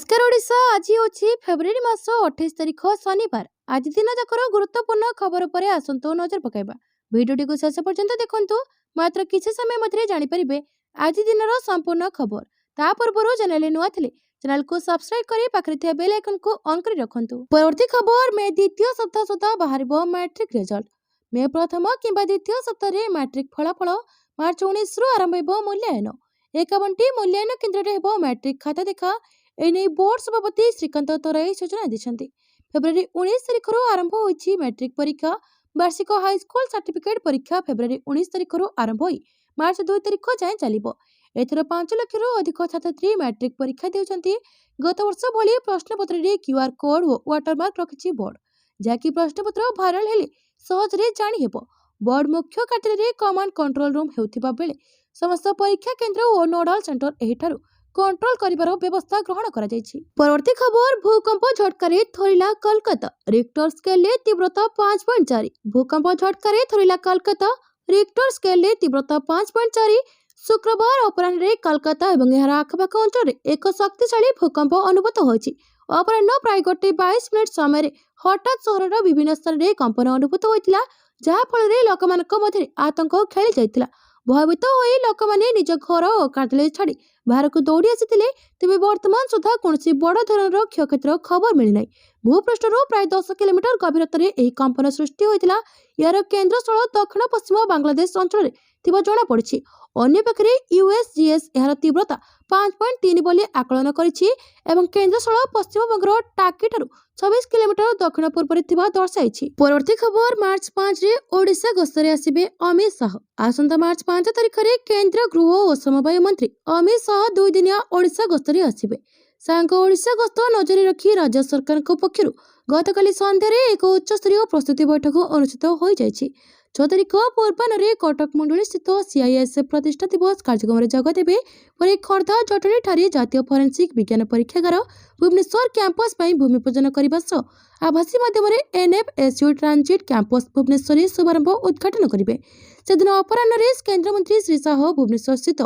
नमस्कार ओडिशा। आज होची फेब्रुआरी मास 28 तारिख शनिवार। आज दिन जाकर गुरुत्वपूर्ण खबर पर आसंतो नजर पकाइबा। भिडियोटी को शेष पर्यंत देखंतु। मात्र किछि समय मध्य जानि परिबे आज दिनर संपूर्ण खबर। ता पूर्व चैनल नुआ थिले चैनल को सब्सक्राइब करी पाखरे थिया बेल आइकन को ऑन करी रखंतु। परवर्ती खबर में द्वितीय सप्ताह सुधा बाहरिबो मैट्रिक रिजल्ट। मे प्रथम किंबा द्वितीय सप्ताह रे मैट्रिक फलाफल मार्च 19 रु आरंभ हेबो मूल्यांकन। 51टी मूल्यांकन केन्द्र रे हेबो मैट्रिक खाता देखा। एने बोर्ड सभापति श्रीकांत तराई सूचना दी। फेब्रुआरी 19 तारिख आरंभ होईछि मैट्रिक परीक्षा। वार्षिक हाईस्कूल सर्टिफिकेट परीक्षा फेब्रुआरी 19 तारिख आरंभ होई मार्च 2 तारिख जाए चलिबो। एथर 5 लाख रु अधिक छात्रछात्री मैट्रिक परीक्षा देउछंती। गत वर्ष भली प्रश्नपत्र रे क्यूआर कोड और वाटरमार्क रखिछि बोर्ड, जाकि प्रश्नपत्र वायरल हेले सहज रे जानि हेबो। बोर्ड मुख्य कार्यालय रे कमांड कंट्रोल रूम हेउथिबा बेले समस्त परीक्षा केंद्र और नोडल सेंटर एहिठारु कंट्रोल करिबार व्यवस्था ग्रहण करा जायछि। परवर्ती खबर भूकंप झटकारे थोरिला कोलकाता। रिक्टर स्केल ले तीव्रता 5.4। भूकंप झटकारे थोरिला कोलकाता। रिक्टर स्केल ले तीव्रता 5.4। शुक्रवार अपराह्न रे कोलकाता एवं एहार आखपाख अंचल एक शक्तिशाली भूकंप अनुभूत होइछि। अपराह्न प्राय 1:22 मिनिट समय रे हठात सहरर विभिन्न स्थान रे कंपन अनुभूत होइतिला, जहा फल रे लोकमानक मध्ये आतंक खेली जाइतिला। भयभीत होई लोक माने निज घर और कार्यालय छाड़ी बाहर को दौड़ी आसीथिले। तेबे वर्तमान सुधा कोनसी बड़ धरणर क्षयक्षतिर खबर मिली नाही। भूपृष्ठरू प्राय 10 किलोमीटर गभीरतार एही कंपन सृष्टि होइतिला। यार केन्द्रस्थल दक्षिण पश्चिम बांग्लादेश अंचल थिबा जणा पड़िछि। अन्य पक्षरे यूएसजीएस यार तीव्रता 5.3 बोली आकलन करिछि एवं केन्द्रस्थल पश्चिम बंगर टाकीठारु 26 किलोमीटर दक्षिण पूर्व थिबा दर्शाइछि। परवर्ती खबर मार्च 5 रे ओडिशा गस्तरे आसिबे अमित शाह। आसंता मार्च 5 तारिख रे केंद्र गृह और समवाय मंत्री अमित शाह 2 दिनिया ओडिशा गस्तरे आसिबे। शाह ओडिशा गस्त नजर रखी राज्य सरकार पक्षरु गतकाली संध्यारे एक उच्च स्तरीय प्रस्तुति बैठक अनुष्ठित हो जायछि। 6 तारिख पूर्वाह्न कटक मंडली स्थित सीआईएसएफ प्रतिष्ठा दिवस कार्यक्रम में जगदेवे पर खर्धा जटणी ठारे जातीय फोरेंसिक विज्ञान परीक्षागार भुवनेश्वर कैंपस भूमि पूजन करने सह आभासी माध्यम एनएफएसयू ट्रांजिट कैंपस भुवनेश्वर शुभारंभ उद्घाटन करेंगे। सेदिन अपराह्न केन्द्रमंत्री श्री शाह भुवनेश्वर स्थित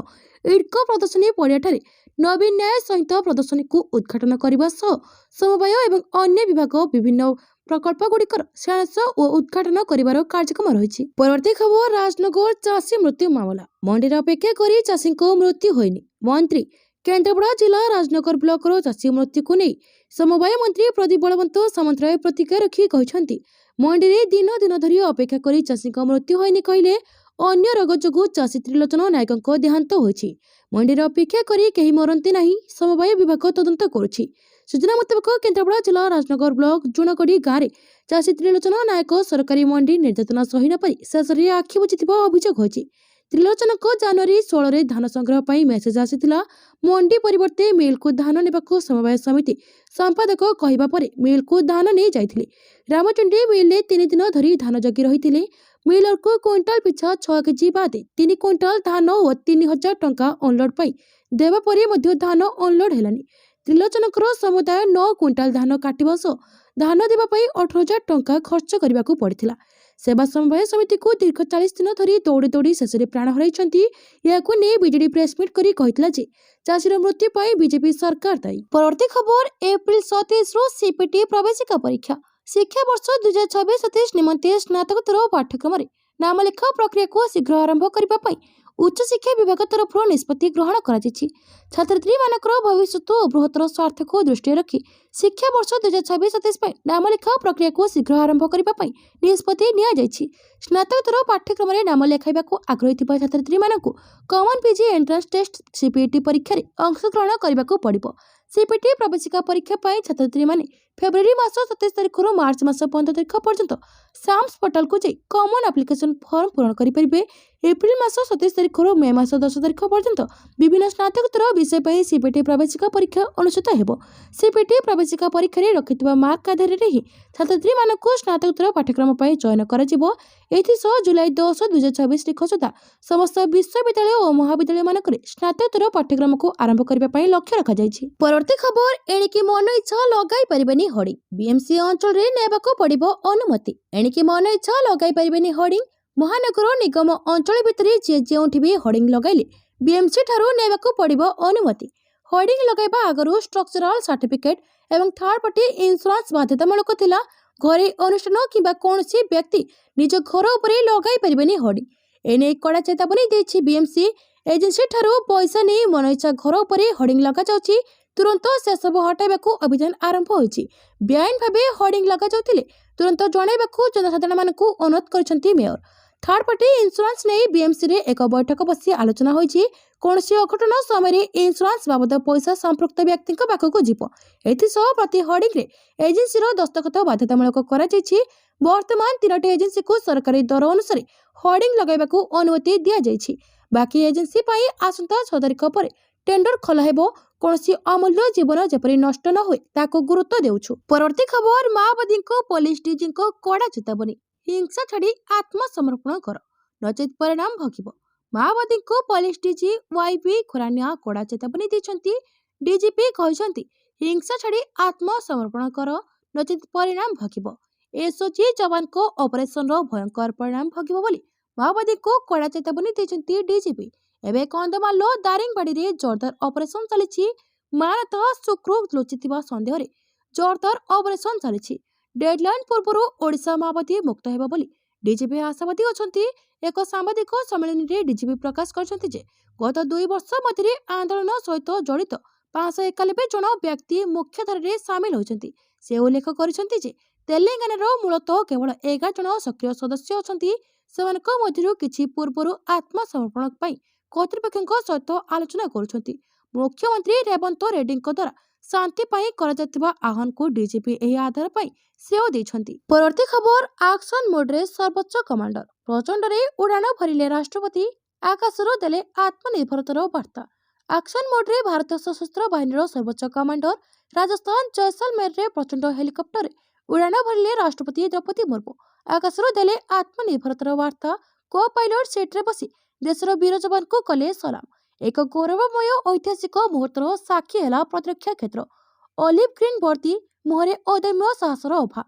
इडको प्रदर्शनी पड़िया नवीन न्याय सहित प्रदर्शनी को उद्घाटन करने सह समवाय एवं अन्य विभाग विभिन्न प्रकल्प गुड़िकर शिलान्यास और उद्घाटन करिवार कार्यक्रम रही। परवर्ती खबर राजनगर चाषी मृत्यु मामला। मंडीर अपेक्षा करी चाषी को मृत्यु होइनी। मंत्री केन्द्रापड़ा जिला राजनगर ब्लॉक चाषी मृत्यु को नहीं समवाय मंत्री प्रदीप बलवंत सामंतराय प्रतिक्रिया रखी कहते मंडी में दिन दिन धरी अपेक्षा करी चाषी मृत्यु होइनी कहले अन्य रोग जोगु चाषी त्रिलोचन नायक देहांत होइछि। मंडीर अपेक्षा करी केही मरंती नहीं, समवाय विभाग तदंत करुछि। सूचना मुताबक केन्द्रापड़ा जिला राजनगर ब्लॉक जुणगढ़ी गाँव चाषी त्रिलोचन नायक सरकारी मंडी निर्यातना सही नपारी शेष में आखि बुझिथिबा अभियोग होइछि। त्रिलोचन को जनवरी 16 रे धान संग्रह पर मेसेज आसीथिला। मंडी परिवर्ते मिल को धान नेबाकू समवाय समिति संपादक कहिबा परे मिल को धान नहीं जाइथिले। रामचंडी मिल 3 दिन धरी धान जगी रहिथिले। मिलर को क्विंटाल पिछा 6 केजी बाद 3 क्विंटाल धान और 3000 टंका अनलोड पाई देवा परे मध्य धान अनलोड हेलानी। त्रिलोचनकर समुदाय 9 क्विंटाल धान काटिबा सह धान देवा पाई 18000 टंका खर्च करने को पड़ता। सेवा समवाय समिति को दीर्घ 40 दिन धरी दौड़ी दौड़ी शेष में प्राण हराइछंती। याकू ने बीजेडी प्रेसमिट करी कहितला जे चाषीर मृत्यु पाई बीजेपी सरकार दायी। परवर्ती खबर एप्रिल 27 रु सीपीटी प्रवेशिका परीक्षा। शिक्षा वर्ष 2026-27 निमंते स्नातकोत्तर पाठ्यक्रम नामलेखा प्रक्रिया को शीघ्र आरंभ करने उच्च शिक्षा विभाग तरफ निष्पत्ति ग्रहण कराଯାଇଛି। छात्रछात्री मानकर भविष्य और बृहत्तर स्वार्थ को दृष्टि रखी शिक्षा वर्ष 2026-27 नामलेखा प्रक्रिया को शीघ्र आरंभ करने निष्पत्ति नियाଯାଇଛି। स्नातकोत्तर पाठ्यक्रम नाम लेखाइबा को आग्रही थिबा छात्रछात्री मानकु common PG entrance test CPT परीक्षा रे अंशग्रहण करने को पड़िबो। सीपीटी प्रवेशिका परीक्षा पाई छात्रछात्री माने फेब्रुआरी मास 27 तारिख रु मार्च मास 15 तारिख पर्यंत साम्स पोर्टल को जाई कॉमन एप्लिकेशन फॉर्म पूर्ण करि परिबे। एप्रिल मास 27 तारिख रु मे मास 10 तारिख पर्यंत विभिन्न स्नातकोत्तर विषय पाई सीपीटी प्रवेशिका परीक्षा अनुष्ठित हेबो। सीपीटी प्रवेशिका परीक्षा रे रखितबा मार्क आधार रे ही छात्रछात्री मानकु स्नातकोत्तर पाठ्यक्रम पाई चयन कराजिबो। एथि सह जुलाई 10 2026 तारिख सुधा समस्त विश्वविद्यालय और महाविद्यालय मानकरे स्नातकोत्तर पाठ्यक्रम को आरंभ करबा पाई लक्ष्य रखा जायछि। परवर्ती खबर एणिकी मन इच्छा लगाई परिबेनी होर्डिंग। बीएमसी अंचल रे नेबाको पड़िबो अनुमति। एणिकी मन इच्छा लगाई परिबेनी होर्डिंग। महानगर निगम अंचल भितर जे जेउठी भी होर्डिंग लगाइले बीएमसी ठारू नेबाको पड़िबो अनुमति। होर्डिंग लगाइबा आगरू स्ट्रक्चराल सर्टिफिकेट एवं थर्ड पार्टी इंश्योरेंस बाध्यतामूलक थिला। घरे अनुष्ठान किंबा कौनसी व्यक्ति निज घर उपरे लगाई परिबेनी होर्डिंग। एने कड़ा चेतावनी देछि बीएमसी। एजेंसी ठारू पैसा नहीं मन इच्छा घर उपरे होर्डिंग लगा जाउछि, तुरंत से सब हटाइबाकू अभियान आरंभ होइछि। बेआईन भाबे होर्डिंग लगा जाउथिले तुरंत जणाइबाकू जनसाधारण मानकू अनुरोध करिसंती मेयर। थर्ड पार्टी इंश्योरेंस नहीं बीएमसी रे एक बैठक बसी आलोचना होइछि। कौनसी अघटन समय इंश्योरेंस बाबद पैसा संपृक्त व्यक्ति पाखक जीव। एथिसह प्रति होर्डिंग रे एजेंसी दस्तखत बाध्यतामूलक करा जाइछि। वर्तमान 3टी एजेंसी को सरकारी दर अनुसार होर्डिंग लगाइबाकू अनुमति दिया जाइछि। बाकी एजेंसी पई आसंता 6 तारिख पर टेंडर खोला हेबो। कौनसी अमूल्य जीवन जेपरी नष्ट न होए ताको गुरुत्व देउछु। परवर्ती खबर माओवादी को पुलिस डीजी को कड़ा चेतावनी। हिंसा छाड़ी आत्मसमर्पण कर नचेत परिणाम भोगिबो। माओवादी को पुलिस डीजी वाईपी खुरानिया कड़ा चेतावनी दैछंती। डीजीपी कहछंती हिंसा छाड़ी आत्मसमर्पण कर नचेत परिणाम भोगिबो। एसओजी जवान को ऑपरेशन रो भयंकर परिणाम भोगिबो बोली माओवादी को कड़ा चेतावनी दैछंती डीजीपी। एबे कंधमाल दारिंगबाड़ी रे जोरदार ऑपरेशन चलिछि। मानत शुक्र लुचिथिबा संदेह रे जोरदार ऑपरेशन चलिछि। डेडलाइन पूर्वरु ओडिशा माओवादी मुक्त हेबो बोली डीजीपी आशावादी अछंती। एक सांबादिक सम्मेलन रे डीजीपी प्रकाश करछंती जे गत 2 वर्ष मध्य आंदोलन सहित जड़ित 591 जन व्यक्ति मुख्यधारा रे शामिल होइछंती। से उल्लेख करछंती जे तेलंगाना मूलतः केवल 11 जन सक्रिय सदस्य अछंती। सेमानक मध्यरु किछि पूर्वरु आत्मसमर्पण पई कर्तृपक्षों सहित आलोचना करुछंती। मुख्यमंत्री रेवंत रेड्डी द्वारा शांति पाई करा आह्वान को डीजीपी एही आधार पाई सेओ दैछंती। परवर्ती खबर एक्शन मोड रे सर्वोच्च कमांडर प्रचंड रे उड़ान भरिले राष्ट्रपति। आकाशरो देले आत्मनिर्भरतार वार्ता। एक्शन मोड रे भारतीय सशस्त्र बाहिनी सर्वोच्च कमांडर राजस्थान जैसलमेर रे प्रचंड हेलिकॉप्टर उड़ान भरिले राष्ट्रपति द्रौपदी मुर्मू। आकाशरो देले आत्मनिर्भरतार वार्ता। को पायलट सीट रे बसी देशर वीर जवान को कले सलाम। एक गौरवमय ऐतिहासिक मुहूर्तर साक्षी है प्रतिरक्षा क्षेत्र। ऑलिव ग्रीन वर्दी मुहरे अदम्य साहसर अभा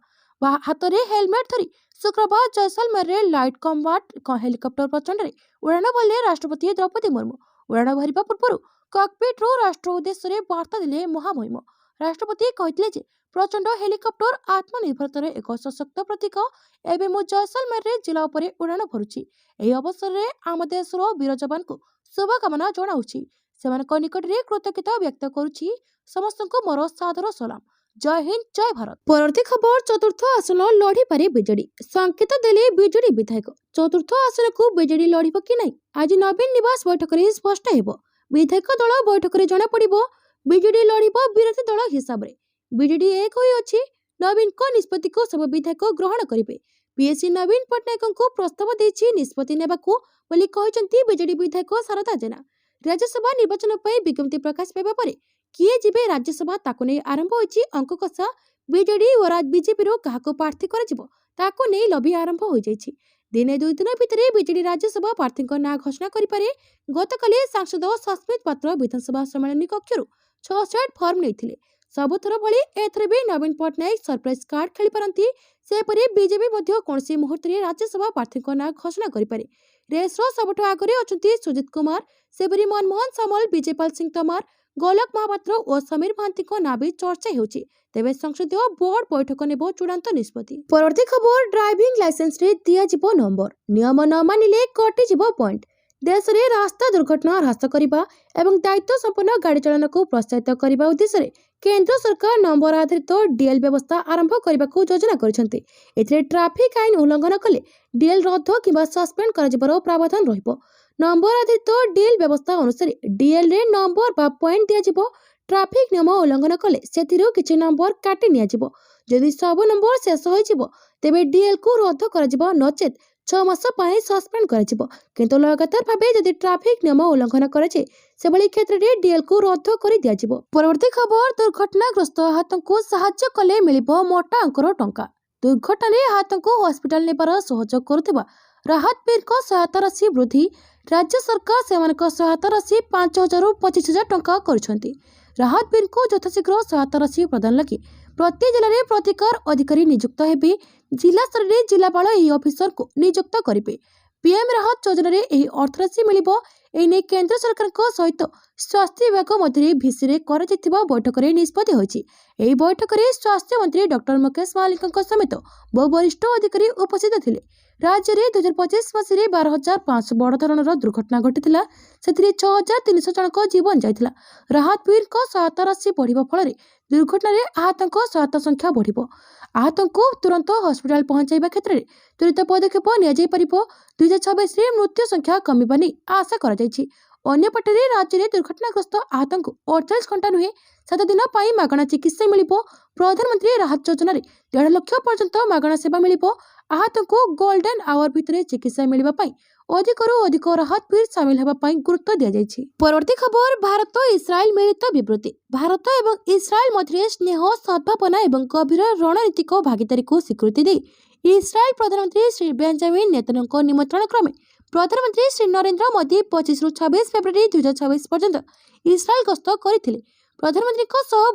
हाथ में हेलमेट धरी शुक्रवार जैसलमेर रे लाइट कम्बाट हेलिकॉप्टर प्रचंड उड़ान भरले राष्ट्रपति द्रौपदी मुर्मू। उड़ान भरिबा पूर्व कॉकपिट रो राष्ट्र उद्देश्य वार्ता देले महामहिम। राष्ट्रपति कहते जे प्रचंड हेलिकॉप्टर आत्मनिर्भरतार एक सशक्त प्रतीक। एबे मु जैसलमेर रे जिला उपरे उड़ान भरुछि। एही अवसर रे आम देशर वीर जवान को शुभकामना जनाउछि। सेमानक निकट रे कृतज्ञता व्यक्त करुछि। समस्तको मोर सादर सलाम। जय हिंद जय भारत। परवर्ती खबर चतुर्थ आसन लड़ी पारे बीजेडी। संकेत देले बीजेडी विधायक। चतुर्थ आसन को बीजेडी लड़िबो कि नहीं आज नवीन निवास बैठक रे स्पष्ट हेबो। विधायक दल बैठक रे जणा पड़िबो बीजेडी लड़िबो विरोधी दल हिसाब रे। बीजेडी एक होई अछि। नवीन को निष्पत्ति को सब विधायक ग्रहण करिवे। पीएससी नवीन पटनायक को प्रस्ताव देछि निष्पत्ति नेबाकू बोली कहचंती बीजेडी विधायक शारदा जेना। राज्यसभा निर्वाचन पर विज्ञप्ति प्रकाश पाइबा परे किए जिबे राज्यसभा ताकू नै आरंभ होइछि अंक कषा। बीजेडी और बीजेपी रो काहाको प्रार्थी कराजिबो ताकू नै लबी आरंभ होई जाइछि। दिने 2 दिन भितरे बीजेडी राज्यसभा प्रार्थी ना घोषणा करि पारे। गतकाली सांसद सस्मित पात्र विधानसभा सम्मेलन कक्षरु 66 फॉर्म नैथिले। सबुथर भली एथरे भी नवीन पटनायक सरप्राइज कार्ड खेली पारंती। सेपरि बीजेपी मध्य कोनसी मुहूर्त रे राज्यसभा प्रार्थी ना घोषणा करि पारे। रेस रो सबठो आगरे अछंती सुजित कुमार, सेपरि मनमोहन सामल, विजयपाल सिंह तोमर, गोलक महापात्र और समीर महांती को ना भी चर्चा हेउछि। तेबे संसदीय बोर्ड बैठक नेबो चूड़ांत निष्पत्ति। परवर्ती खबर ड्राइविंग लाइसेंस रे दिया जिवो नंबर। नियम न मानिले कटि जिवो पॉइंट। देश रे रास्ता दुर्घटना ह्रास करिबा एवं दायित्व संपन्न गाड़ी चालन को प्रोत्साहित करिबा उद्देश्य रे केंद्र सरकार नंबर आधारित डीएल व्यवस्था आरंभ करने को योजना करछन्ते। एथिरे ट्रैफिक आईन उल्लंघन कले डीएल रद्द किंबा सस्पेंड कराजिबार प्रावधान रहिबो। नंबर आधारित डीएल व्यवस्था अनुसार डीएल रे नंबर बा पॉइंट दिया जिवो। ट्रैफिक नियम उल्लंघन कले सेथिरो किछि नंबर काटि निया जिवो। जदि सब नंबर शेष होई जिवो तेबे डीएल को रद्द कराजिबो नचेत 6 मास पई सस्पेंड कराजिबो। किंतु लगातार भाबे जदि ट्रैफिक नियम उल्लंघन कराजे सेबली क्षेत्र रे डीएल को रद्द करि दिया जिवो। परवर्ती खबर दुर्घटनाग्रस्त आहतों को सहायता कले मिलिबो मोटा अंकर टंका। दुर्घटना रे आहतों को हॉस्पिटल नेबार सहयोग करुथिबा राहत पेर को सहायता राशि वृद्धि। राज्य सरकार सेमानक सहायता राशि 5,000 रु 25,000 टंका करछन्ती। राहत पेर को यथाशीघ्र सहायता राशि प्रदान लगी प्रति जिले में प्रतिकार अधिकारी नियुक्त हेबे। जिला स्तर रे जिलापाल एही ऑफिसर को नियुक्त करिवे। पीएम राहत योजन यह अर्थराशि मिल एने केंद्र सरकार सहित स्वास्थ्य विभाग मध्य भिसी बैठक में निष्पत्ति होईछि। एही बैठक में स्वास्थ्य मंत्री डॉक्टर मुकेश मालिक समेत बहु वरिष्ठ अधिकारी उपस्थित थिले। राज्य में 2025 मसीह 12,500 बड़ धरणर दुर्घटना घटी से 6,300 जनक जीवन जाइथिला। राहत पीर सहायता राशि बढ़िबा फल दुर्घटना आहतों सहायता संख्या बढ़ आहतों को तुरंत हस्पिटाल पहुंचाइबा क्षेत्र में त्वरित पदक्षेप नियाଯାଇ परिबो। 2026 मृत्यु संख्या कमिबा नहीं आशा करा जायछि। अन्यपटे राज्य में दुर्घटनाग्रस्त आहतों को 48 घंटा नुहे 7 दिन मागणा चिकित्सा मिल प्रधानमंत्री राहत योजन 1.5 लाख पर्यंत मागणा सेवा मिल आहतों को गोल्डन आवर भितर चिकित्सा मिलने अधिकरू अधिक राहत पीर सामिल होगापाई गुरुत्व दि जाइछि। परवर्ती खबर भारत इस्राएल मिलित विबृति। भारत एवं इस्राएल मध्य स्नेह सद्भावना एवं गभीर रणनीतिक भागीदारी को स्वीकृति दे इस्राएल प्रधानमंत्री श्री बेंजामिन नेतन्याहू निमंत्रण क्रमे प्रधानमंत्री श्री नरेंद्र मोदी 25 ରୁ 26 फेब्रुआरी 2026 पर्यंत इस्राएल गस्त करथिले। प्रधानमंत्री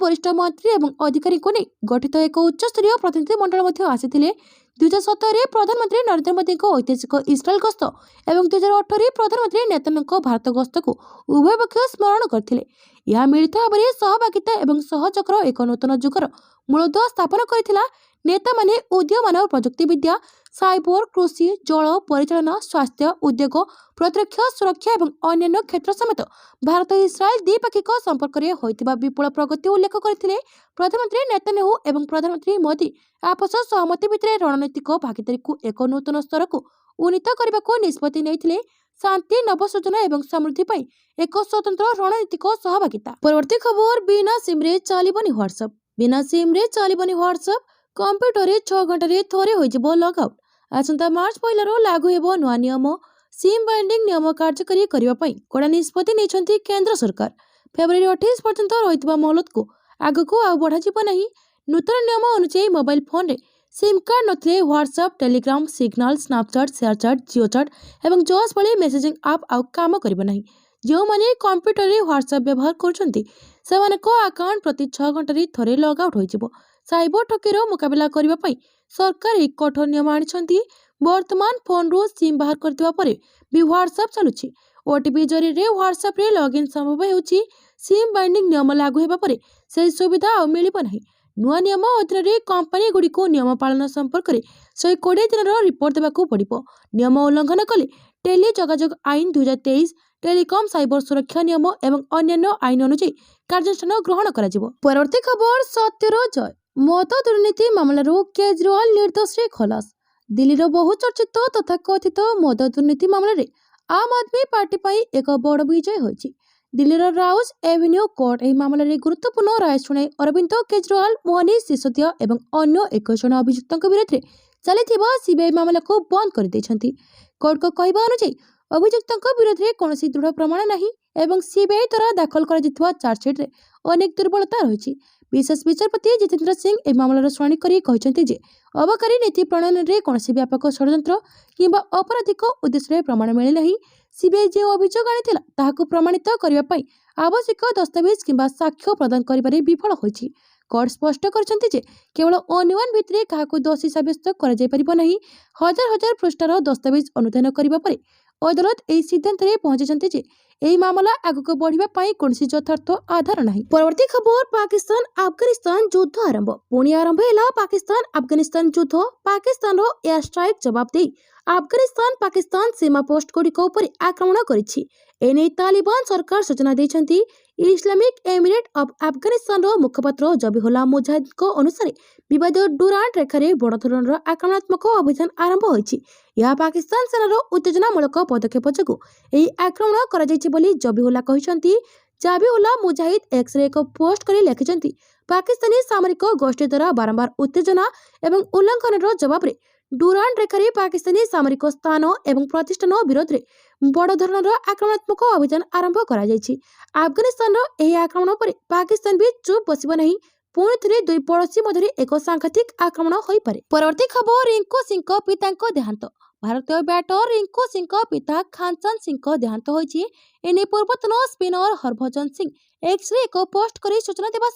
वरिष्ठ मंत्री एवं अधिकारी को गठित एक उच्च स्तरीय प्रतिनिधि मंडल आसीथिले। 2017 प्रधानमंत्री नरेंद्र मोदी ऐतिहासिक इस्राएल गस्त एवं 2018 प्रधानमंत्री नेतन्याहू भारत गस्त को उभय पक्ष स्मरण करथिले। यह मिलित भाव सहभागिता एवं सहचक्र एक नूतन जुगर मूलदुआ स्थापन करथिला। नेता माने उद्यमान प्रजुक्ति विद्या साइबर कृषि जल परिचालन स्वास्थ्य उद्योग प्रतिरक्षा सुरक्षा एवं अन्य क्षेत्र समेत भारत इस्राएल द्विपाक्षिक संपर्क में होइतिबा विपुल प्रगति उल्लेख करथिले। प्रधानमंत्री नेतन्याहू एवं प्रधानमंत्री मोदी आपस सहमति भितर रणनीतिक भागीदारी को एक नूतन स्तर को उन्नीत करने को निष्पत्ति नेइथिले। शांति नवसृजन एवं समृद्धि पर एक स्वतंत्र रणनीतिक सहभागिता। परवर्ती खबर बिना सिम्रे चलिबनी व्हाट्सएप। बिना सिम्रे चलिबनी व्हाट्सएप कंप्यूटर 6 घंटे थरे हो लगआउट। आसंता मार्च 1 लागू हेबो नुआ नियम। सिम बाइंडिंग नियम कार्यकारी करने कड़ा निष्पत्ति नहीं केंद्र सरकार। फेब्रुआरी 28 पर्यंत रही मोहलत को आग को आ बढ़ा नहीं। नूतन नियम अनुसार मोबाइल फोन रे सिम कार्ड नथिले WhatsApp Telegram Signal Snapchat ShareChat JioChat एवं जोस भली मेसेजिंग ऐप आउ काम करिबो नहीं। जो माने कंप्यूटर रे व्हाट्सएप व्यवहार करछंती सेमानको अकाउंट प्रति 6 घंटे थरे लॉग आउट होइजिबो। साइबर ठकीर मुकाबला करने पाई सरकार एक कठोर नियम आनिछंती। वर्तमान फोन रो सिम बाहर करथिबा परे भी व्हाट्सएप चलुछि। ओटीपी जरिए व्हाट्सएप रे लॉगिन संभव हेउछि। सिम बाइंडिंग नियम लागू हेबा परे से सुविधा आ मिलिबो नहीं। नुआ नियम अधीन कंपनी गुड़ी को नियम पालन संपर्क में 120 दिन रिपोर्ट देवाक पड़ो। नियम उल्लंघन कले टेली जोगाजोग आईन 2023 टेलीकॉम साइबर सुरक्षा नियम एवं अन्य आईन अनुसार कार्यानुष्ठान ग्रहण करा जिवो। परवर्ती खबर सत्यर जय। मद दुर्नीति मामलार केजरीवाल निर्दोष खलास। दिल्लीर बहुचर्चित तथा कथित मद दुर्नीति मामलें आम आदमी पार्टी पाई एक बड़ विजय होइछि। दिल्लीर राउज एवेन्यू कोर्ट एही मामलें गुरुत्वपूर्ण राय शुणाई अरविंद केजरीवाल मनीष सिसोदिया एवं अन्य 21 जन अभियुक्तों विरुद्ध चलिथिबा सीबीआई मामला को बंद कर दैछंती। कोर्ट को कहबा अनुसार अभियुक्तों विरुद्ध में कौन दृढ़ प्रमाण नहीं एवं सीबीआई द्वारा दाखल कर चार्जसीट रे अनेक दुर्बलता रही। विशेष विचारपति जितेंद्र सिंह ए मामलार शुणाणी करी कहते जे अबकारी नीति प्रणयन में कौन व्यापक षड्यंत्र किंबा अपराधिक उद्देश्य प्रमाण मिले नहीं। सीबीआई जो अभियोग आनी ताहाकु प्रमाणित करने आवश्यक दस्तावेज किंबा साक्ष्य प्रदान करिबारे विफल होइछि। कोर्ट स्पष्ट करछंती जे केवल अनुमान भितरे काहाकु दोषी साब्यस्त करा जाय परिबो नहीं। हजार हजार पृष्ठार दस्तावेज अनुधान करिबा परे अदालत एही सिद्धांत रे पहुंचीछंती जे एही मामला आगको बढ़िबा पाई कोनसी यथार्थ आधार नहीं। परवर्ती खबर पाकिस्तान अफगानिस्तान युद्ध आरंभ। पुणी आरंभ है पाकिस्तान अफगानिस्तान युद्ध। पाकिस्तान एयर स्ट्राइक जवाब दे अफगानिस्तान पाकिस्तान सीमा पोस्ट गुड़िक आक्रमण करिछि। एने तालिबान सरकार सूचना देछंती। इस्लामिक एमिरेट ऑफ अफगानिस्तान मुखपात्र जबीहुल्लाह मुजाहिद अनुसार विवाद डुरांट रेखारे बड़ धरणर आक्रमणात्मक अभियान आरंभ होइछि। यह पाकिस्तान सेनार उत्तेजनामूलक पदक्षेप जोगु एही आक्रमण करा जाइछि बोली जबीहुल्लाह कहिसंती। जबीहुल्लाह मुजाहिद एक्स रे एक पोस्ट करी लिखिसंती पाकिस्तानी सामरिक गोष्ठी द्वारा बारंबार उत्तेजना एवं उल्लंघन जवाब रे डुरांट रेखारे पाकिस्तानी सामरिक स्थान एवं प्रतिष्ठान विरोध में बड़ धरणर आक्रमणात्मक अभियान आरंभ करा जाइछि। अफगानिस्तान एही आक्रमण पर पाकिस्तान भी चुप बसिब नहीं। पुणी थे दुई पड़ोशी मध्य एक सांघातिक आक्रमण हो पारे। परवर्ती खबर रिंकू सिंह पिता देहांत। भारतीय बैटर रिंकू सिंह पिता खानचंद सिंह देहांत होइछि। एने पूर्वतन spinner Harbhajan Singh X ray एक पोस्ट कर सूचना देवा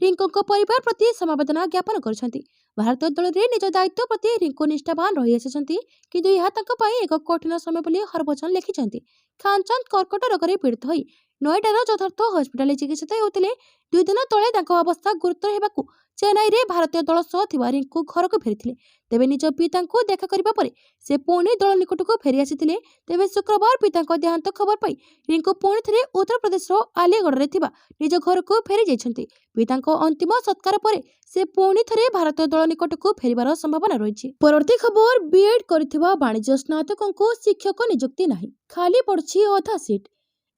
ରିଙ୍କୁଙ୍କ ପରିବାର ପ୍ରତି ସମବେଦନା ଜ୍ଞାପନ କରିଛନ୍ତି। ଭାରତୀୟ ଦଳରେ ନିଜ ଦାୟିତ୍ୱ ପ୍ରତି ରିଙ୍କୁ ନିଷ୍ଠାବାନ ରହିଆସିଛନ୍ତି, କିନ୍ତୁ ଏହା ତାଙ୍କ ପାଇଁ ଏକ କଠିନ ସମୟ ବୋଲି ହରଭଜନ ଲେଖିଛନ୍ତି। ଖାନଚାନ୍ଦ କର୍କଟ ରୋଗରେ ପୀଡ଼ିତ ହୋଇ ନୋଏଡାର ଯଥାର୍ଥ ହସ୍ପିଟାଲରେ ଚିକିତ୍ସିତ ହେଉଥିଲେ। 2 ଦିନ ତଳେ ତାଙ୍କ ଅବସ୍ଥା ଗୁରୁତର ହେବାକୁ ଚେନ୍ନାଇରେ ଭାରତୀୟ ଦଳ ସହ ଥିବା ରିଙ୍କୁ ଘରକୁ ଫେରିଥିଲେ। ତେବେ ନିଜ ପିତାଙ୍କୁ ଦେଖା କରିବା ପରେ ସେ ପୁଣି ଦଳ ନିକଟକୁ ଫେରି ଆସିଥିଲେ। ତେବେ ଶୁକ୍ରବାର ପିତାଙ୍କ ଦେହାନ୍ତ ଖବର ପାଇ ରିଙ୍କୁ ପୁଣି ଥରେ ଉତ୍ତରପ୍ରଦେଶର ଆଲିଗଡ଼ରେ ଥିବା ନିଜ ଘରକୁ ଫେରି ଯାଇଛନ୍ତି। ପିତାଙ୍କ ଅନ୍ତିମ ସତ୍କାର ପରେ ସେ ପୁଣି ଥରେ ଭାରତୀୟ ଦଳ ନିକଟକୁ ଫେରିବାର ସମ୍ଭାବନା ରହିଛି। ପରବର୍ତ୍ତୀ ଖବର, ବିଏଡ୍ କରିଥିବା ବାଣିଜ୍ୟ ସ୍ନାତକଙ୍କୁ ଶିକ୍ଷକ ନିଯୁକ୍ତି ନାହିଁ, ଖାଲି ପଡୁଛି ଅଧା ସିଟ୍।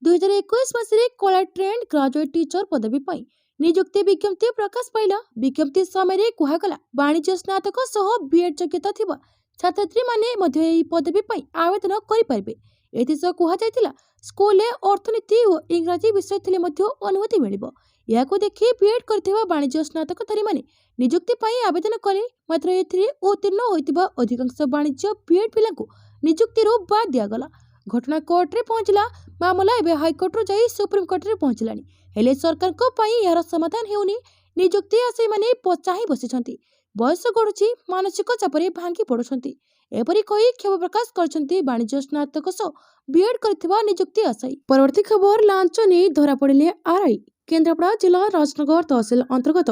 2021 ମସିହାରେ କଳା ଟ୍ରେଣ୍ଡ ଗ୍ରାଜୁଏଟ୍ ଟିଚର ପଦବୀ ପାଇଁ ନିଯୁକ୍ତି ବିଜ୍ଞପ୍ତି ପ୍ରକାଶ ପାଇଲା। ବିଜ୍ଞପ୍ତି ସମୟରେ କୁହାଗଲା, ବାଣିଜ୍ୟ ସ୍ନାତକ ସହ ବିଏଡ୍ ଯୋଗ୍ୟତା ଥିବା ଛାତ୍ରଛାତ୍ରୀମାନେ ମଧ୍ୟ ଏହି ପଦବୀ ପାଇଁ ଆବେଦନ କରିପାରିବେ। ଏଥିସହ କୁହାଯାଇଥିଲା, ସ୍କୁଲରେ ଅର୍ଥନୀତି ଓ ଇଂରାଜୀ ବିଷୟ ଥିଲେ ମଧ୍ୟ ଅନୁମତି ମିଳିବ। ଏହାକୁ ଦେଖି ବିଏଡ୍ କରିଥିବା ବାଣିଜ୍ୟ ସ୍ନାତକଧାରୀମାନେ ନିଯୁକ୍ତି ପାଇଁ ଆବେଦନ କଲେ। ମାତ୍ର ଏଥିରେ ଉତ୍ତୀର୍ଣ୍ଣ ହୋଇଥିବା ଅଧିକାଂଶ ବାଣିଜ୍ୟ ବିଏଡ୍ ପିଲାଙ୍କୁ ନିଯୁକ୍ତିରୁ ବାଦ୍ ଦିଆଗଲା। ଘଟଣା କୋର୍ଟରେ ପହଞ୍ଚିଲା। ମାମଲା ଏବେ ହାଇକୋର୍ଟରୁ ଯାଇ ସୁପ୍ରିମକୋର୍ଟରେ ପହଞ୍ଚିଲାଣି। ହେଲେ ସରକାରଙ୍କ ପାଇଁ ଏହାର ସମାଧାନ ହେଉନି। ନିଯୁକ୍ତି ଆଶାୟୀମାନେ ଚାହିଁ ବସିଛନ୍ତି। ବୟସ ଗଡୁଛି, ମାନସିକ ଚାପରେ ଭାଙ୍ଗି ପଡୁଛନ୍ତି। ଏପରି କହି କ୍ଷୋଭ ପ୍ରକାଶ କରିଛନ୍ତି ବାଣିଜ୍ୟ ସ୍ନାତକ ସହ ବିଏଡ୍ କରିଥିବା ନିଯୁକ୍ତି ଆଶାୟୀ। ପରବର୍ତ୍ତୀ ଖବର, ଲାଞ୍ଚ ନେଇ ଧରାପଡ଼ିଲେ ଆର୍ଆଇ। କେନ୍ଦ୍ରାପଡ଼ା ଜିଲ୍ଲା ରାଜନଗର ତହସିଲ ଅନ୍ତର୍ଗତ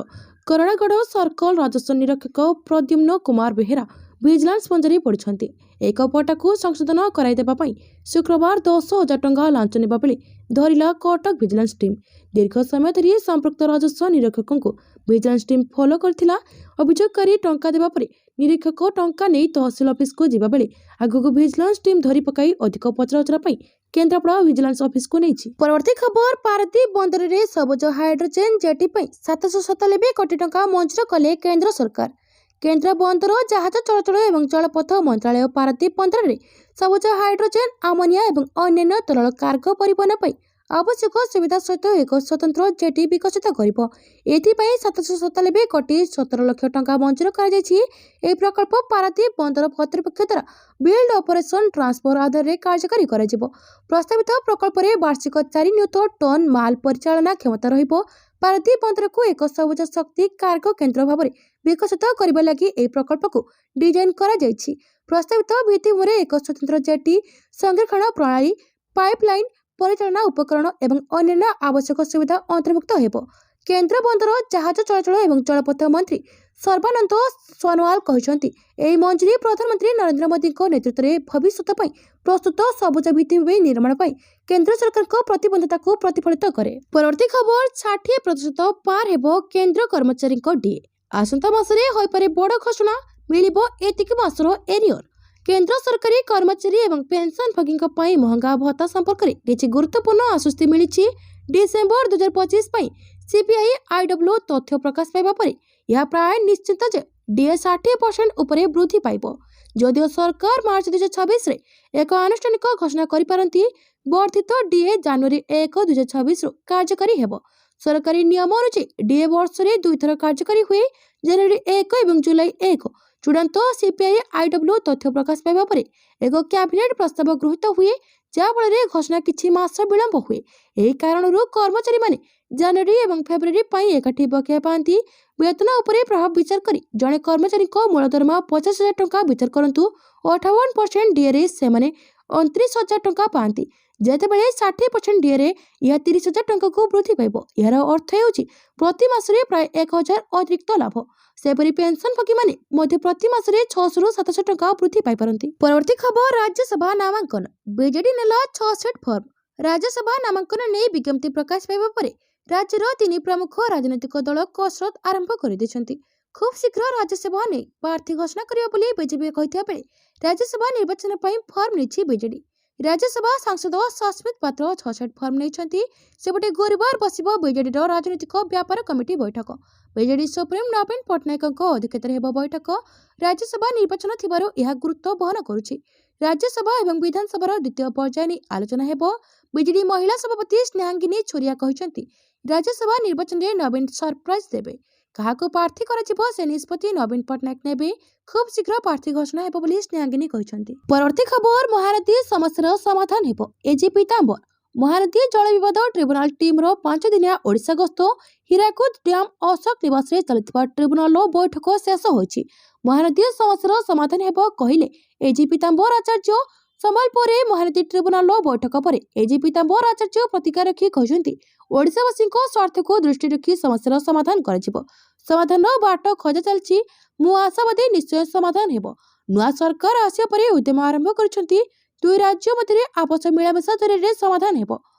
କରଣାଗଡ଼ ସର୍କଲ ରାଜସ୍ୱ ନିରୀକ୍ଷକ ପ୍ରଦ୍ୟୁମ୍ନ କୁମାର ବେହେରା ଭିଜିଲାନ୍ସ ପଞ୍ଜାରେ ପଡ଼ିଛନ୍ତି। ଏକ ପଟାକୁ ସଂଶୋଧନ କରାଇଦେବା ପାଇଁ ଶୁକ୍ରବାର 10,000 ଟଙ୍କା ଲାଞ୍ଚ ନେବା ବେଳେ ଧରିଲା କଟକ ଭିଜିଲାନ୍ସ ଟିମ୍। ଦୀର୍ଘ ସମୟ ଧରି ସମ୍ପୃକ୍ତ ରାଜସ୍ୱ ନିରୀକ୍ଷକଙ୍କୁ ଭିଜିଲାନ୍ସ ଟିମ୍ ଫଲୋ କରିଥିଲା। ଅଭିଯୋଗକାରୀ ଟଙ୍କା ଦେବା ପରେ ନିରୀକ୍ଷକ ଟଙ୍କା ନେଇ ତହସିଲ ଅଫିସକୁ ଯିବା ବେଳେ ଆଗକୁ ଭିଜିଲାନ୍ସ ଟିମ୍ ଧରି ପକାଇ ଅଧିକ ପଚରାଉଚରା ପାଇଁ କେନ୍ଦ୍ରାପଡ଼ା ଭିଜିଲାନ୍ସ ଅଫିସକୁ ନେଇଛି। ପରବର୍ତ୍ତୀ ଖବର, ପାରାଦୀପ ବନ୍ଦରରେ ସବୁଜ ହାଇଡ୍ରୋଜେନ ଜେଟି ପାଇଁ 797 କୋଟି ଟଙ୍କା ମଞ୍ଜୁର କଲେ କେନ୍ଦ୍ର ସରକାର। କେନ୍ଦ୍ର ବନ୍ଦର, ଜାହାଜ ଚଳାଚଳ ଏବଂ ଜଳପଥ ମନ୍ତ୍ରାଳୟ ପାରାଦୀପ ବନ୍ଦରରେ ସବୁଜ ହାଇଡ୍ରୋଜେନ, ଆମୋନିଆ ଏବଂ ଅନ୍ୟାନ୍ୟ ତରଳ କାର୍ଗୋ ପରିବହନ ପାଇଁ ଆବଶ୍ୟକ ସୁବିଧା ସହିତ ଏକ ସ୍ୱତନ୍ତ୍ର ଜେଟି ବିକଶିତ କରିବ। ଏଥିପାଇଁ 797 କୋଟି 17 ଲକ୍ଷ ଟଙ୍କା ମଞ୍ଜୁର କରାଯାଇଛି। ଏହି ପ୍ରକଳ୍ପ ପାରାଦୀପ ବନ୍ଦର କର୍ତ୍ତୃପକ୍ଷ ଦ୍ୱାରା ବିଲ୍ଡ ଅପରେସନ ଟ୍ରାନ୍ସଫର ଆଧାରରେ କାର୍ଯ୍ୟକାରୀ କରାଯିବ। ପ୍ରସ୍ତାବିତ ପ୍ରକଳ୍ପରେ ବାର୍ଷିକ 4 ନିୟୁତ ଟନ୍ ମାଲ ପରିଚାଳନା କ୍ଷମତା ରହିବ। ପାରାଦୀପ ବନ୍ଦରକୁ ଏକ ସବୁଜ ଶକ୍ତି କାର୍ଗୋ କେନ୍ଦ୍ର ଭାବରେ ବିକଶିତ କରିବା ଲାଗି ଏହି ପ୍ରକଳ୍ପକୁ ଡିଜାଇନ କରାଯାଇଛି। ପ୍ରସ୍ତାବିତ ଭିତ୍ତିଭୂମିରେ ଏକ ସ୍ୱତନ୍ତ୍ର ଜେଟି, ସଂରକ୍ଷଣ ପ୍ରଣାଳୀ, ପାଇପଲାଇନ, ପରିଚାଳନା ଉପକରଣ ଏବଂ ଅନ୍ୟାନ୍ୟ ଆବଶ୍ୟକ ସୁବିଧା ଅନ୍ତର୍ଭୁକ୍ତ ହେବ। କେନ୍ଦ୍ର ବନ୍ଦର, ଜାହାଜ ଚଳାଚଳ ଏବଂ ଜଳପଥ ମନ୍ତ୍ରୀ ସର୍ବାନନ୍ଦ ସୋନୋୱାଲ କହିଛନ୍ତି, ଏହି ମଞ୍ଜୁରୀ ପ୍ରଧାନମନ୍ତ୍ରୀ ନରେନ୍ଦ୍ର ମୋଦିଙ୍କ ନେତୃତ୍ୱରେ ଭବିଷ୍ୟତ ପାଇଁ ପ୍ରସ୍ତୁତ ସବୁଜ ଭିତ୍ତିଭୂମି ନିର୍ମାଣ ପାଇଁ କେନ୍ଦ୍ର ସରକାରଙ୍କ ପ୍ରତିବଦ୍ଧତାକୁ ପ୍ରତିଫଳିତ କରେ। ପରବର୍ତ୍ତୀ ଖବର, 60% ପାର ହେବ କେନ୍ଦ୍ର କର୍ମଚାରୀଙ୍କ ଡିଏ। ଆସନ୍ତା ମାସରେ ହୋଇପାରେ ବଡ଼ ଘୋଷଣା, ମିଳିବ ଏତିକି ମାସର ଏରିୟର। କେନ୍ଦ୍ର ସରକାରୀ କର୍ମଚାରୀ ଏବଂ ପେନସନଭୋଗୀଙ୍କ ପାଇଁ ମହଙ୍ଗା ଭତ୍ତା ସମ୍ପର୍କରେ କିଛି ଗୁରୁତ୍ୱପୂର୍ଣ୍ଣ ଆଶ୍ୱସ୍ତି ମିଳିଛି। ଡିସେମ୍ବର 2025 ପାଇଁ ସିପିଆଇ ଆଇଡବ୍ଲ୍ୟୁ ତଥ୍ୟ ପ୍ରକାଶ ପାଇବା ପରେ ଏହା ପ୍ରାୟ ନିଶ୍ଚିତ ଯେ ଡିଏ 60% ଉପରେ ବୃଦ୍ଧି ପାଇବ। ଯଦିଓ ସରକାର ମାର୍ଚ୍ଚ 2026ରେ ଏକ ଆନୁଷ୍ଠାନିକ ଘୋଷଣା କରିପାରନ୍ତି, ବର୍ଦ୍ଧିତ ଡିଏ ଜାନୁଆରୀ 1, 2026ରୁ କାର୍ଯ୍ୟକାରୀ ହେବ। ସରକାରୀ ନିୟମ ଅନୁଯାୟୀ ଡିଏ ବର୍ଷରେ 2 ଥର କାର୍ଯ୍ୟକାରୀ ହୁଏ, ଜାନୁଆରୀ 1 ଏବଂ ଜୁଲାଇ 1। ଚୂଡ଼ାନ୍ତ ସିପିଆଇ ଆଇଡବ୍ଲ୍ୟୁ ତଥ୍ୟ ପ୍ରକାଶ ପାଇବା ପରେ ଏକ କ୍ୟାବିନେଟ ପ୍ରସ୍ତାବ ଗୃହୀତ ହୁଏ, ଯାହାଫଳରେ ଘୋଷଣା କିଛି ମାସ ବିଳମ୍ବ ହୁଏ। ଏହି କାରଣରୁ କର୍ମଚାରୀମାନେ ଜାନୁଆରୀ ଏବଂ ଫେବୃଆରୀ ପାଇଁ ଏକାଠି ବକେୟା ପାଆନ୍ତି। ବେତନ ଉପରେ ପ୍ରଭାବ ବିଚାର କରି ଜଣେ କର୍ମଚାରୀଙ୍କ ମୂଳ ଦରମା 50,000 ଟଙ୍କା ବିଚାର କରନ୍ତୁ। 58% ଡିଏରେ ସେମାନେ 29,000 ଟଙ୍କା ପାଆନ୍ତି, ଯେତେବେଳେ 60% ଡିଏରେ ଏହା 30,000 ଟଙ୍କାକୁ ବୃଦ୍ଧି ପାଇବ। ଏହାର ଅର୍ଥ ହେଉଛି ପ୍ରତି ମାସରେ ପ୍ରାୟ 1,000 ଅତିରିକ୍ତ ଲାଭ। ସେପରି ପେନସନଭୋଗୀମାନେ ମଧ୍ୟ ପ୍ରତି ମାସରେ 600ରୁ 700 ଟଙ୍କା ବୃଦ୍ଧି ପାଇପାରନ୍ତି। ପରବର୍ତ୍ତୀ ଖବର, ରାଜ୍ୟସଭା ନାମାଙ୍କନ। ବିଜେଡି ନେଲା 6 ସେଟ୍ ଫର୍ମ। ରାଜ୍ୟସଭା ନାମାଙ୍କନ ନେଇ ବିଜ୍ଞପ୍ତି ପ୍ରକାଶ ପାଇବା ପରେ ରାଜ୍ୟର 3 ପ୍ରମୁଖ ରାଜନୈତିକ ଦଳ କସରତ ଆରମ୍ଭ କରିଦେଇଛନ୍ତି। ଖୁବ୍ ଶୀଘ୍ର ରାଜ୍ୟସଭା ନେଇ ପ୍ରାର୍ଥୀ ଘୋଷଣା କରିବ ବୋଲି ବିଜେପି କହିଥିବା ବେଳେ ରାଜ୍ୟସଭା ନିର୍ବାଚନ ପାଇଁ ଫର୍ମ ନେଇଛି ବିଜେଡି। ରାଜ୍ୟସଭା ସାଂସଦ ସସ୍ମିତ ପାତ୍ର 6 ସେଟ୍ ଫର୍ମ ନେଇଛନ୍ତି। ସେପଟେ ଗୁରୁବାର ବସିବ ବିଜେଡିର ରାଜନୈତିକ ବ୍ୟାପାର କମିଟି ବୈଠକ। ବିଜେଡି ସୁପ୍ରିମୋ ନବୀନ ପଟ୍ଟନାୟକଙ୍କ ଅଧ୍ୟକ୍ଷତାରେ ହେବ ବୈଠକ। ରାଜ୍ୟସଭା ନିର୍ବାଚନ ଥିବାରୁ ଏହା ଗୁରୁତ୍ୱ ବହନ କରୁଛି। ରାଜ୍ୟସଭା ଏବଂ ବିଧାନସଭାର ଦ୍ୱିତୀୟ ପର୍ଯ୍ୟାୟ ନେଇ ଆଲୋଚନା ହେବ। ବିଜେଡି ମହିଳା ସଭାପତି ସ୍ନେହାଙ୍ଗିନୀ ଛୋରିଆ କହିଛନ୍ତି, ରାଜ୍ୟସଭା ନିର୍ବାଚନରେ ନବୀନ ସରପ୍ରାଇଜ ଦେବେ। କାହାକୁ ପ୍ରାର୍ଥୀ କରାଯିବ ସେ ନିଷ୍ପତ୍ତି ନବୀନ ପଟ୍ଟନାୟକ ନେବେ। ଖୁବ୍ ଶୀଘ୍ର ପ୍ରାର୍ଥୀ ଘୋଷଣା ହେବ ବୋଲି ସ୍ନେହାଙ୍ଗିନୀ କହିଛନ୍ତି। ପରବର୍ତ୍ତୀ ଖବର, ମହାନଦୀ ସମସ୍ୟାର ସମାଧାନ ହେବ। ଏଜି ପୀତାମ୍ବର ମହାନଦୀ ଜଳ ବିବାଦ ଟ୍ରିବ୍ୟୁନାଲ ଟିମ୍ର 5 ଦିନିଆ ଓଡ଼ିଶା ଗସ୍ତ। ହୀରାକୁଦ ଡ୍ୟାମ୍ ଅଶୋକ ନିବାସରେ ଚାଲିଥିବା ଟ୍ରିବ୍ୟୁନାଲର ବୈଠକ ଶେଷ ହୋଇଛି। ମହାନଦୀ ସମସ୍ୟାର ସମାଧାନ ହେବ କହିଲେ ଏଜି ପୀତାମ୍ବର ଆଚାର୍ଯ୍ୟ। ସମ୍ବଲପୁରରେ ମହାନଦୀ ଟ୍ରିବ୍ୟୁନାଲର ବୈଠକ ପରେ ଏଜି ପୀତାମ୍ବର ଆଚାର୍ଯ୍ୟ ପ୍ରତିକ୍ରିୟା ରଖି କହିଛନ୍ତି, ଓଡ଼ିଶାବାସୀଙ୍କ ସ୍ୱାର୍ଥକୁ ଦୃଷ୍ଟିରେ ରଖି ସମସ୍ୟାର ସମାଧାନ କରାଯିବ। ସମାଧାନର ବାଟ ଖୋଜା ଚାଲିଛି। ମୁଁ ଆଶାବାଦୀ ନିଶ୍ଚୟ ସମାଧାନ ହେବ। ନୂଆ ସରକାର ଆସିବା ପରେ ଉଦ୍ୟମ ଆରମ୍ଭ କରିଛନ୍ତି। ଦୁଇ ରାଜ୍ୟ ମଧ୍ୟରେ ଆପୋଷ ମିଳାମିଶା ଜରିଆରେ ସମାଧାନ ହେବ।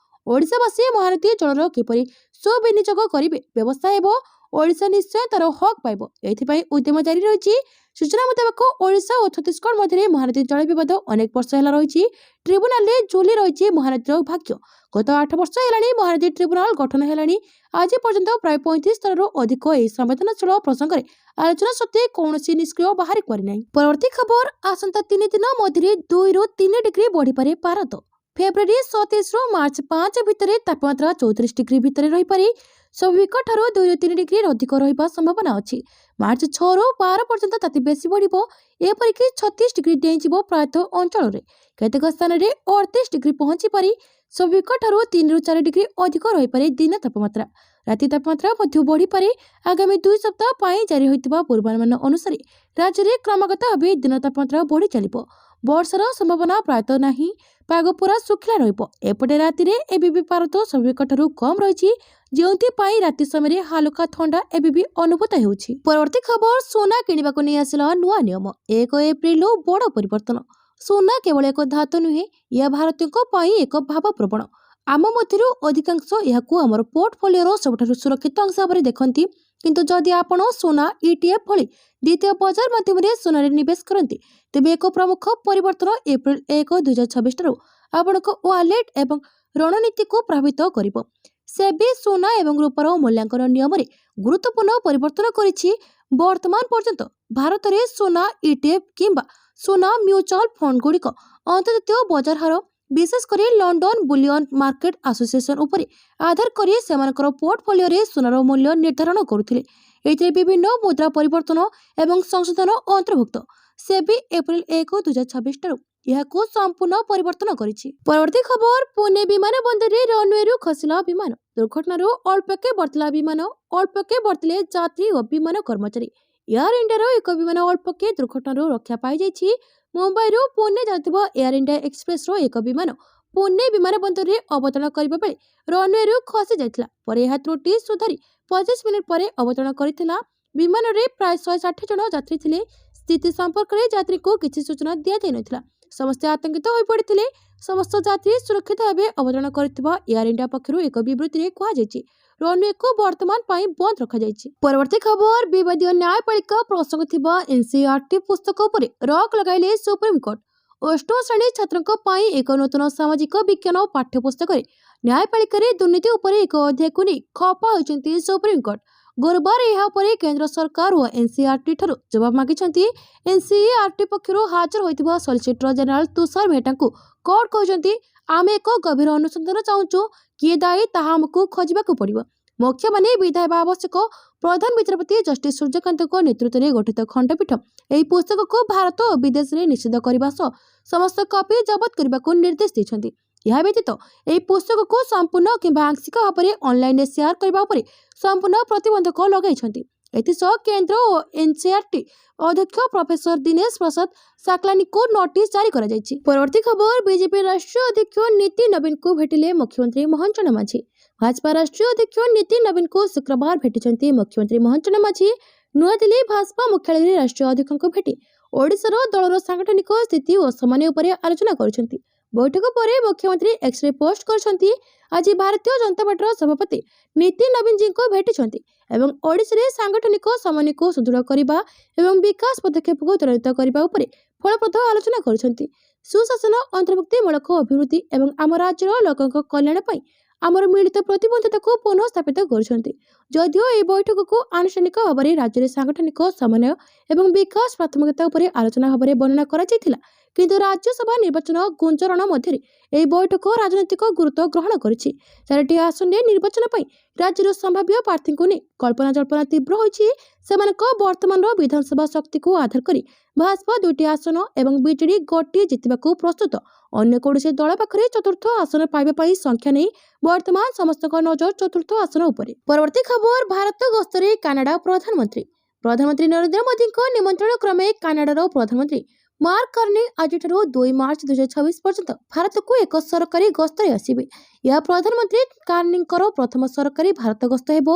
ଓଡ଼ିଶାବାସୀ ମହାନଦୀ ଜଳର କିପରି ସୁବିନିଯୋଗ କରିବେ ବ୍ୟବସ୍ଥା ହେବ। ଓଡ଼ିଶା ନିଶ୍ଚୟ ତାର ହକ୍ ପାଇବ। ଏଥିପାଇଁ ଉଦ୍ୟମ ଜାରି ରହିଛି। ସୂଚନା ମୁତାବକ ଓଡ଼ିଶା ଓ ଛତିଶଗଡ଼ ମଧ୍ୟରେ ମହାନଦୀ ଜଳ ବିବାଦ ଅନେକ ବର୍ଷ ହେଲା ରହିଛି। ଟ୍ରିବ୍ୟୁନାଲରେ ଝୁଲି ରହିଛି ମହାନଦୀର ଭାଗ୍ୟ। ଗତ 8 ବର୍ଷ ହେଲାଣି ମହାନଦୀ ଟ୍ରିବ୍ୟୁନାଲ ଗଠନ ହେଲାଣି। ଆଜି ପର୍ଯ୍ୟନ୍ତ ପ୍ରାୟ 35 ଥରରୁ ଅଧିକ ଏହି ସମ୍ବେଦନଶୀଳ ପ୍ରସଙ୍ଗରେ ଆଲୋଚନା ସତ୍ତ୍ୱେ କୌଣସି ନିଷ୍କ୍ରିୟ ବାହାରି ପାରିନାହିଁ। ପରବର୍ତ୍ତୀ ଖବର, ଆସନ୍ତା 3 ଦିନ ମଧ୍ୟରେ 2ରୁ 3 ଡିଗ୍ରୀ ବଢ଼ିପାରେ ପାରଦ। ଫେବୃଆରୀ 27ରୁ ମାର୍ଚ୍ଚ 5 ଭିତରେ ତାପମାତ୍ରା 34 ଡିଗ୍ରୀ ଭିତରେ ରହିପାରେ। ସ୍ୱାଭାବିକଠାରୁ 2ରୁ 3 ଡିଗ୍ରୀ ଅଧିକ ରହିବା ସମ୍ଭାବନା ଅଛି। ମାର୍ଚ୍ଚ 6ରୁ 12 ପର୍ଯ୍ୟନ୍ତ ତାତି ବେଶୀ ବଢ଼ିବ। ଏପରିକି 36 ଡିଗ୍ରୀ ଡେଇଁଯିବ ପ୍ରାୟତଃ ଅଞ୍ଚଳରେ। କେତେକ ସ୍ଥାନରେ 38 ଡିଗ୍ରୀ ପହଞ୍ଚିପାରେ। ସ୍ୱାଭାବିକଠାରୁ 3ରୁ 4 ଡିଗ୍ରୀ ଅଧିକ ରହିପାରେ ଦିନ ତାପମାତ୍ରା। ରାତି ତାପମାତ୍ରା ମଧ୍ୟ ବଢ଼ିପାରେ। ଆଗାମୀ 2 ସପ୍ତାହ ପାଇଁ ଜାରି ହୋଇଥିବା ପୂର୍ବାନୁମାନ ଅନୁସାରେ ରାଜ୍ୟରେ କ୍ରମାଗତ ଭାବେ ଦିନ ତାପମାତ୍ରା ବଢ଼ି ଚାଲିବ। ବର୍ଷାର ସମ୍ଭାବନା ପ୍ରାୟତଃ ନାହିଁ। ପାଗ ପୁରା ଶୁଖିଲା ରହିବ। ଏପଟେ ରାତିରେ ଏବେ ବି ପାରଦ ସ୍ୱାଭାବିକଠାରୁ କମ୍ ରହିଛି, ଯେଉଁଥିପାଇଁ ରାତି ସମୟରେ ହାଲୁକା ଥଣ୍ଡା ଏବେ ବି ଅନୁଭୂତ ହେଉଛି। ପରବର୍ତ୍ତୀ ଖବର, ସୁନା କିଣିବାକୁ ନେଇ ଆସିଲା ନୂଆ ନିୟମ। 1 ଏପ୍ରିଲରୁ ବଡ଼ ପରିବର୍ତ୍ତନ। ସୁନା କେବଳ ଏକ ଧାତୁ ନୁହେଁ, ଏହା ଭାରତୀୟଙ୍କ ପାଇଁ ଏକ ଭାବପ୍ରବଣ। ଆମ ମଧ୍ୟରୁ ଅଧିକାଂଶ ଏହାକୁ ଆମର ପୋର୍ଟଫୋଲିଓର ସବୁଠାରୁ ସୁରକ୍ଷିତ ଅଂଶ ଭାବରେ ଦେଖନ୍ତି। କିନ୍ତୁ ଯଦି ଆପଣ ସୁନା ETF ଭଳି ଦ୍ୱିତୀୟ ବଜାର ମାଧ୍ୟମରେ ସୁନାରେ ନିବେଶ କରନ୍ତି, ତେବେ ଏକ ପ୍ରମୁଖ ପରିବର୍ତ୍ତନ ଏପ୍ରିଲ 1, 2026 ଠାରୁ ଆପଣଙ୍କ ୱାଲେଟ୍ ଏବଂ ରଣନୀତିକୁ ପ୍ରଭାବିତ କରିବ। ସେବି ସୁନା ଏବଂ ରୂପାର ମୂଲ୍ୟାଙ୍କନ ନିୟମରେ ଗୁରୁତ୍ୱପୂର୍ଣ୍ଣ ପରିବର୍ତ୍ତନ କରିଛି। ବର୍ତ୍ତମାନ ପର୍ଯ୍ୟନ୍ତ ଭାରତରେ ସୁନା ETF କିମ୍ବା ସୁନା ମ୍ୟୁଚୁଆଲ ଫଣ୍ଡଗୁଡ଼ିକ ଅନ୍ତର୍ଜାତୀୟ ବଜାର ହାର, ବିଶେଷ କରି ଲଣ୍ଡନ ବୁଲିୟନ ମାର୍କେଟ ଆସୋସିଏସନ ଉପରେ ଆଧାର କରି ସେମାନଙ୍କର ପୋର୍ଟଫୋଲିଓରେ ସୁନାର ମୂଲ୍ୟ ନିର୍ଦ୍ଧାରଣ କରୁଥିଲେ। ଏଥିରେ ବିଭିନ୍ନ ମୁଦ୍ରା ପରିବର୍ତ୍ତନ ଏବଂ ସଂଶୋଧନ ଅନ୍ତର୍ଭୁକ୍ତ। ସେବି ଏପ୍ରିଲ 1, 2026 ଠାରୁ ଏହାକୁ ସମ୍ପୂର୍ଣ୍ଣ ପରିବର୍ତ୍ତନ କରିଛି। ପରବର୍ତ୍ତୀ ଖବର, ପୁନେ ବିମାନ ବନ୍ଦରରେ ରନୱେରୁ ଖସିଲା ବିମାନ। ଦୁର୍ଘଟଣାରୁ ଅଳ୍ପକେ ବର୍ତ୍ତିଲା ବିମାନ, ଅଳ୍ପକେ ବର୍ତ୍ତିଲେ ଯାତ୍ରୀ ଓ ବିମାନ କର୍ମଚାରୀ। ଏୟାର ଇଣ୍ଡିଆର ଏକ ବିମାନ ଅଳ୍ପକେ ଦୁର୍ଘଟଣାରୁ ରକ୍ଷା ପାଇଯାଇଛି। ମୁମ୍ବାଇରୁ ପୁନେ ଯାଉଥିବା ଏୟାର ଇଣ୍ଡିଆ ଏକ୍ସପ୍ରେସର ଏକ ବିମାନ ପୁନେ ବିମାନ ବନ୍ଦରରେ ଅବତରଣ କରିବା ବେଳେ ରନୱେରୁ ଖସି ଯାଇଥିଲା। ପରେ ଏହା ତ୍ରୁଟି ସୁଧାରି 25 ମିନିଟ୍ ପରେ ଅବତରଣ କରିଥିଲା। ବିମାନରେ ପ୍ରାୟ 160 ଜଣ ଯାତ୍ରୀ ଥିଲେ। ସ୍ଥିତି ସମ୍ପର୍କରେ ଯାତ୍ରୀଙ୍କୁ କିଛି ସୂଚନା ଦିଆଯାଇନଥିଲା। ସମସ୍ତେ ଆତଙ୍କିତ ହୋଇପଡ଼ିଥିଲେ। ସମସ୍ତ ଯାତ୍ରୀ ସୁରକ୍ଷିତ ଭାବେ ଅବତରଣ କରିଥିବା ଏୟାର ଇଣ୍ଡିଆ ପକ୍ଷରୁ ଏକ ବିବୃତ୍ତିରେ କୁହାଯାଇଛି। ରନୱେକୁ ବର୍ତ୍ତମାନ ପାଇଁ ବନ୍ଦ ରଖାଯାଇଛି। ପରବର୍ତ୍ତୀ ଖବର, ବିବାଦୀୟ ନ୍ୟାୟପାଳିକା ପ୍ରସଙ୍ଗ ଥିବା NCERT ପୁସ୍ତକ ଉପରେ ରକ୍ ଲଗାଇଲେ ସୁପ୍ରିମକୋର୍ଟ। ଅଷ୍ଟମ ଶ୍ରେଣୀ ଛାତ୍ରଙ୍କ ପାଇଁ ଏକ ନୂତନ ସାମାଜିକ ବିଜ୍ଞାନ ପାଠ୍ୟପୁସ୍ତକରେ ନ୍ୟାୟପାଳିକାରେ ଦୁର୍ନୀତି ଉପରେ ଏକ ଅଧ୍ୟାୟକୁ ନେଇ ଖପା ହୋଇଛନ୍ତି ସୁପ୍ରିମକୋର୍ଟ। ଗୁରୁବାର ଏହା ଉପରେ କେନ୍ଦ୍ର ସରକାର ଓ NCERT ଠାରୁ ଜବାବ ମାଗିଛନ୍ତି। NCERT ପକ୍ଷରୁ ହାଜର ହୋଇଥିବା ସଲିସିଟର ଜେନେରାଲ ତୁଷାର ମେହେଟ୍ଟାଙ୍କୁ କୋର୍ଟ କହିଛନ୍ତି, ଆମେ ଏକ ଗଭୀର ଅନୁସନ୍ଧାନ ଚାହୁଁଛୁ। କିଏ ଦାୟୀ ତାହା ଆମକୁ ଖୋଜିବାକୁ ପଡ଼ିବ। ମୁଖ୍ୟମାନେ ବିଦାୟ ହେବା ଆବଶ୍ୟକ। ପ୍ରଧାନ ବିଚାରପତି ଜଷ୍ଟିସ ସୂର୍ଯ୍ୟକାନ୍ତଙ୍କ ନେତୃତ୍ୱରେ ଗଠିତ ଖଣ୍ଡପୀଠ ଏହି ପୁସ୍ତକକୁ ଭାରତ ଓ ବିଦେଶରେ ନିଷେଧ କରିବା ସହ ସମସ୍ତ କପି ଜବତ କରିବାକୁ ନିର୍ଦ୍ଦେଶ ଦେଇଛନ୍ତି। ଏହା ବ୍ୟତୀତ ଏହି ପୁସ୍ତକକୁ ସମ୍ପୂର୍ଣ୍ଣ କିମ୍ବା ଆଂଶିକ ଭାବରେ ଅନଲାଇନରେ ସେୟାର କରିବା ଉପରେ ସମ୍ପୂର୍ଣ୍ଣ ପ୍ରତିବନ୍ଧକ ଲଗାଇଛନ୍ତି। ଏଥିସହ କେନ୍ଦ୍ର ଓ NCERT ଅଧ୍ୟକ୍ଷ ପ୍ରଫେସର ଦିନେଶ ପ୍ରସାଦ ସାକ୍ଲାନିଙ୍କୁ ନୋଟିସ ଜାରି କରାଯାଇଛି। ପରବର୍ତ୍ତୀ ଖବର, ବିଜେପି ରାଷ୍ଟ୍ରୀୟ ଅଧ୍ୟକ୍ଷ ନୀତିନ ନବୀନଙ୍କୁ ଭେଟିଲେ ମୁଖ୍ୟମନ୍ତ୍ରୀ ମୋହନ ଚରଣ ମାଝୀ। ଭାଜପା ରାଷ୍ଟ୍ରୀୟ ଅଧ୍ୟକ୍ଷ ନୀତିନ ନବୀନଙ୍କୁ ଶୁକ୍ରବାର ଭେଟିଛନ୍ତି ମୁଖ୍ୟମନ୍ତ୍ରୀ ମୋହନ ଚରଣ ମାଝୀ। ନୂଆଦିଲ୍ଲୀ ଭାଜପା ମୁଖ୍ୟାଳୟରେ ରାଷ୍ଟ୍ରୀୟ ଅଧ୍ୟକ୍ଷଙ୍କୁ ଭେଟି ଓଡ଼ିଶାର ଦଳର ସାଂଗଠନିକ ସ୍ଥିତି ଓ ସମନ୍ୱୟ ଉପରେ ଆଲୋଚନା କରିଛନ୍ତି। ବୈଠକ ପରେ ମୁଖ୍ୟମନ୍ତ୍ରୀ ଏକ୍ସରେ ପୋଷ୍ଟ କରିଛନ୍ତି, ଆଜି ଭାରତୀୟ ଜନତା ପାର୍ଟିର ସଭାପତି ନୀତିନ ନବୀନଜୀଙ୍କୁ ଭେଟିଛନ୍ତି ଏବଂ ଓଡ଼ିଶାରେ ସାଂଗଠନିକ ସମନ୍ୱୟକୁ ସୁଦୃଢ଼ କରିବା ଏବଂ ବିକାଶ ପଦକ୍ଷେପକୁ ତ୍ୱରାନ୍ୱିତ କରିବା ଉପରେ ଫଳପ୍ରଦ ଆଲୋଚନା କରିଛନ୍ତି। ସୁଶାସନ, ଅନ୍ତର୍ଭୁକ୍ତିମୂଳକ ଅଭିବୃଦ୍ଧି ଏବଂ ଆମ ରାଜ୍ୟର ଲୋକଙ୍କ କଲ୍ୟାଣ ପାଇଁ ଆମର ମିଳିତ ପ୍ରତିବଦ୍ଧତାକୁ ପୁନଃ ସ୍ଥାପିତ କରୁଛନ୍ତି। ଯଦିଓ ଏହି ବୈଠକକୁ ଆନୁଷ୍ଠାନିକ ଭାବରେ ରାଜ୍ୟରେ ସାଂଗଠନିକ ସମନ୍ୱୟ ଏବଂ ବିକାଶ ପ୍ରାଥମିକତା ଉପରେ ଆଲୋଚନା ଭାବରେ ବର୍ଣ୍ଣନା କରାଯାଇଥିଲା, କିନ୍ତୁ ରାଜ୍ୟସଭା ନିର୍ବାଚନ ଗୁଞ୍ଜରଣ ମଧ୍ୟରେ ଏହି ବୈଠକ ରାଜନୈତିକ ଗୁରୁତ୍ୱ ଗ୍ରହଣ କରିଛି। 4ଟି ଆସନରେ ନିର୍ବାଚନ ପାଇଁ ରାଜ୍ୟର ସମ୍ଭାବ୍ୟ ପ୍ରାର୍ଥୀଙ୍କୁ ନେଇ କଳ୍ପନା ଜଳ୍ପନା ତୀବ୍ର ହୋଇଛି। ସେମାନଙ୍କ ବର୍ତ୍ତମାନର ବିଧାନସଭା ଶକ୍ତିକୁ ଆଧାର କରି ଭାଜପା 2ଟି ଆସନ ଏବଂ ବିଜେଡି ଗୋଟିଏ ଜିତିବାକୁ ପ୍ରସ୍ତୁତ। ଅନ୍ୟ କୌଣସି ଦଳ ପାଖରେ ଚତୁର୍ଥ ଆସନ ପାଇବା ପାଇଁ ସଂଖ୍ୟା ନେଇ ବର୍ତ୍ତମାନ ସମସ୍ତଙ୍କ ନଜର ଚତୁର୍ଥ ଆସନ ଉପରେ। ପରବର୍ତ୍ତୀ ଖବର, ଭାରତ ଗସ୍ତରେ କାନାଡା ପ୍ରଧାନମନ୍ତ୍ରୀ ନରେନ୍ଦ୍ର ମୋଦିଙ୍କ ନିମନ୍ତ୍ରଣ କ୍ରମେ କାନାଡାର ପ୍ରଧାନମନ୍ତ୍ରୀ ମାର୍କ କାର୍ନି ଆଜିଠାରୁ 2 ମାର୍ଚ୍ଚ 2026 ପର୍ଯ୍ୟନ୍ତ ଭାରତକୁ ଏକ ସରକାରୀ ଗସ୍ତରେ ଆସିବେ। ଏହା ପ୍ରଧାନମନ୍ତ୍ରୀ କାର୍ନିଙ୍କର ପ୍ରଥମ ସରକାରୀ ଭାରତ ଗସ୍ତ ହେବ।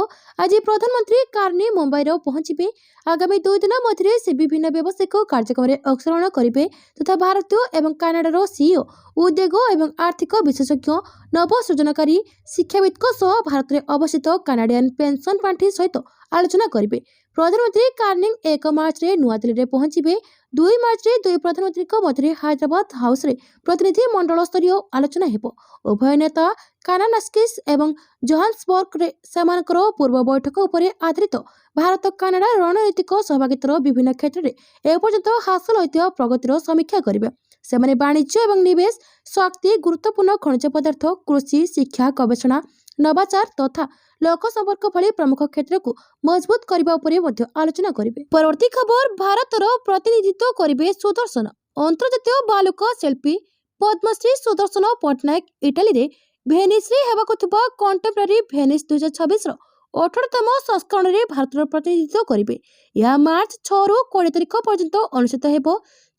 ଆଜି ପ୍ରଧାନମନ୍ତ୍ରୀ କାର୍ନି ମୁମ୍ବାଇରେ ପହଞ୍ଚିବେ। ଆଗାମୀ 2 ଦିନ ମଧ୍ୟରେ ସେ ବିଭିନ୍ନ ବ୍ୟବସାୟିକ କାର୍ଯ୍ୟକ୍ରମରେ ଅଂଶଗ୍ରହଣ କରିବେ ତଥା ଭାରତୀୟ ଏବଂ କାନାଡାର ସିଇଓ, ଉଦ୍ୟୋଗ ଏବଂ ଆର୍ଥିକ ବିଶେଷଜ୍ଞ, ନବସୃଜନକାରୀ, ଶିକ୍ଷାବିତ୍ଙ୍କ ସହ ଭାରତରେ ଅବସ୍ଥିତ କାନାଡିଆନ ପେନ୍ସନ ପାଣ୍ଠି ସହିତ ଆଲୋଚନା କରିବେ। ପ୍ରଧାନମନ୍ତ୍ରୀ କାର୍ନି 1 ମାର୍ଚ୍ଚରେ ନୂଆଦିଲ୍ଲୀରେ ପହଞ୍ଚିବେ। 2 ମାର୍ଚ୍ଚରେ ଦୁଇ ପ୍ରଧାନମନ୍ତ୍ରୀଙ୍କ ମଧ୍ୟରେ ହାଇଦ୍ରାବାଦ ହାଉସରେ ପ୍ରତିନିଧି ମଣ୍ଡଳ ସ୍ତରୀୟ ଆଲୋଚନା ହେବ। ଉଭୟ ନେତା କାନାନାସ୍କିସ୍ ଏବଂ ଜୋହାନ୍ସବର୍ଗରେ ସେମାନଙ୍କର ପୂର୍ବ ବୈଠକ ଉପରେ ଆଧାରିତ ଭାରତ କାନାଡା ରଣନୈତିକ ସହଭାଗିତାର ବିଭିନ୍ନ କ୍ଷେତ୍ରରେ ଏପର୍ଯ୍ୟନ୍ତ ହାସଲ ହୋଇଥିବା ପ୍ରଗତିର ସମୀକ୍ଷା କରିବେ। ସେମାନେ ବାଣିଜ୍ୟ ଏବଂ ନିବେଶ, ଶକ୍ତି, ଗୁରୁତ୍ୱପୂର୍ଣ୍ଣ ଖଣିଜ ପଦାର୍ଥ, କୃଷି, ଶିକ୍ଷା, ଗବେଷଣା, ନବାଚାର ତଥା ଲୋକ ସମ୍ପର୍କ ଭଳି ପ୍ରମୁଖ କ୍ଷେତ୍ରକୁ ମଜବୁତ କରିବା ଉପରେ ମଧ୍ୟ ଆଲୋଚନା କରିବେ। ପରବର୍ତ୍ତୀ ଖବର, ଭାରତର ପ୍ରତିନିଧିତ୍ୱ କରିବେ ସୁଦର୍ଶନ। ଅନ୍ତର୍ଜାତୀୟ ବାଲୁକା ଶିଳ୍ପୀ ପଦ୍ମଶ୍ରୀ ସୁଦର୍ଶନ ପଟ୍ଟନାୟକ ଇଟାଲୀରେ ଭେନିସ୍ରେ ହେବାକୁ ଥିବା କଣ୍ଟେମ୍ପରାରୀ ଭେନିସ୍ 2026ର 18ତମ ସଂସ୍କରଣରେ ଭାରତର ପ୍ରତିନିଧିତ୍ୱ କରିବେ। ଏହା ମାର୍ଚ୍ଚ 6ରୁ 20 ତାରିଖ ପର୍ଯ୍ୟନ୍ତ ଅନୁଷ୍ଠିତ ହେବ।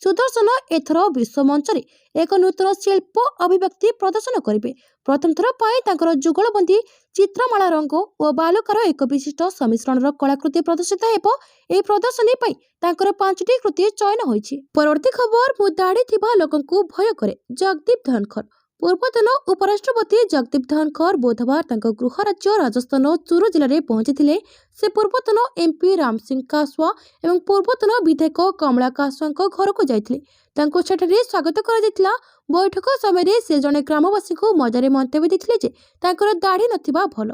ସୁଦର୍ଶନ ଏଥର ବିଶ୍ୱ ମଞ୍ଚରେ ଏକ ନୂତନ ଶିଳ୍ପ ଅଭିବ୍ୟକ୍ତି ପ୍ରଦର୍ଶନ କରିବେ। ପ୍ରଥମ ଥର ପାଇଁ ତାଙ୍କର ଯୁଗଳବନ୍ଦୀ ଚିତ୍ରମାଳା ରଙ୍ଗ ଓ ବାଲୁକାର ଏକ ବିଶିଷ୍ଟ ସମ୍ମିଶ୍ରଣର କଳାକୃତି ପ୍ରଦର୍ଶିତ ହେବ। ଏହି ପ୍ରଦର୍ଶନୀ ପାଇଁ ତାଙ୍କର 5ଟି କୃତି ଚୟନ ହୋଇଛି। ପରବର୍ତ୍ତୀ ଖବର, ମୁଁ ଦାଢ଼ି ଥିବା ଲୋକଙ୍କୁ ଭୟ କରେ, ଜଗଦୀପ ଧନଖର। ପୂର୍ବତନ ଉପରାଷ୍ଟ୍ରପତି ଜଗଦୀପ ଧନଖର ବୁଧବାର ତାଙ୍କ ଗୃହ ରାଜ୍ୟ ରାଜସ୍ଥାନ ଚୁରୁ ଜିଲ୍ଲାରେ ପହଞ୍ଚିଥିଲେ। ସେ ପୂର୍ବତନ ଏମ୍ପି ରାମ ସିଂ କାସୱା ଏବଂ ପୂର୍ବତନ ବିଧାୟକ କମଳା କାସୱାଙ୍କ ଘରକୁ ଯାଇଥିଲେ। ତାଙ୍କୁ ସେଠାରେ ସ୍ୱାଗତ କରାଯାଇଥିଲା। ବୈଠକ ସମୟରେ ସେ ଜଣେ ଗ୍ରାମବାସୀଙ୍କୁ ମଜାରେ ମନ୍ତବ୍ୟ ଦେଇଥିଲେ ଯେ ତାଙ୍କର ଦାଢ଼ି ନଥିବା ଭଲ।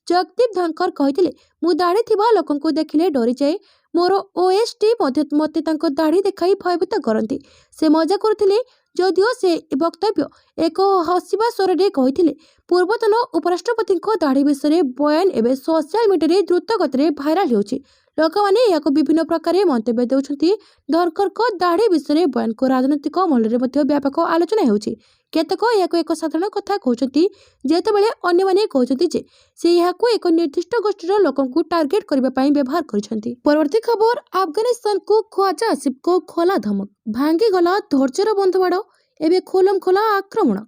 ଜଗଦୀପ ଧନଖର କହିଥିଲେ, ମୁଁ ଦାଢ଼ି ଥିବା ଲୋକଙ୍କୁ ଦେଖିଲେ ଡରିଯାଏ। ମୋର ଓଏସଡି ମଧ୍ୟ ମୋତେ ତାଙ୍କ ଦାଢ଼ି ଦେଖାଇ ଭୟଭୀତ କରନ୍ତି। ସେ ମଜା କରୁଥିଲେ। ଯଦିଓ ସେ ବକ୍ତବ୍ୟ ଏକ ହସିବା ସ୍ୱରରେ କହିଥିଲେ। ପୂର୍ବତନ ଉପରାଷ୍ଟ୍ରପତିଙ୍କ ଦାଢ଼ି ବିଷୟରେ ବୟାନ ଏବେ ସୋସିଆଲ ମିଡିଆରେ ଦ୍ରୁତ ଗତିରେ ଭାଇରାଲ ହେଉଛି। ଲୋକମାନେ ଏହାକୁ ବିଭିନ୍ନ ପ୍ରକାରେ ମନ୍ତବ୍ୟ ଦେଉଛନ୍ତି। ଧନଖରଙ୍କ ଦାଢ଼ି ବିଷୟରେ ବୟାନକୁ ରାଜନୈତିକ ମହଲରେ ମଧ୍ୟ ବ୍ୟାପକ ଆଲୋଚନା ହେଉଛି। କେତେକ ଏହାକୁ ଏକ ସାଧାରଣ କଥା କହୁଛନ୍ତି, ଯେତେବେଳେ ଅନ୍ୟମାନେ କହୁଛନ୍ତି ଯେ ସେ ଏହାକୁ ଏକ ନିର୍ଦ୍ଦିଷ୍ଟ ଗୋଷ୍ଠୀର ଲୋକଙ୍କୁ ଟାର୍ଗେଟ କରିବା ପାଇଁ ବ୍ୟବହାର କରିଛନ୍ତି। ପରବର୍ତ୍ତୀ ଖବର, ଆଫଗାନିସ୍ତାନକୁ ଖ୍ୱାଜା ଆସିଫଙ୍କ ଖୋଲା ଧମକ, ଭାଙ୍ଗିଗଲା ଧୈର୍ଯ୍ୟର ବନ୍ଧବାଡ଼, ଏବେ ଖୋଲମଖୋଲା ଆକ୍ରମଣ।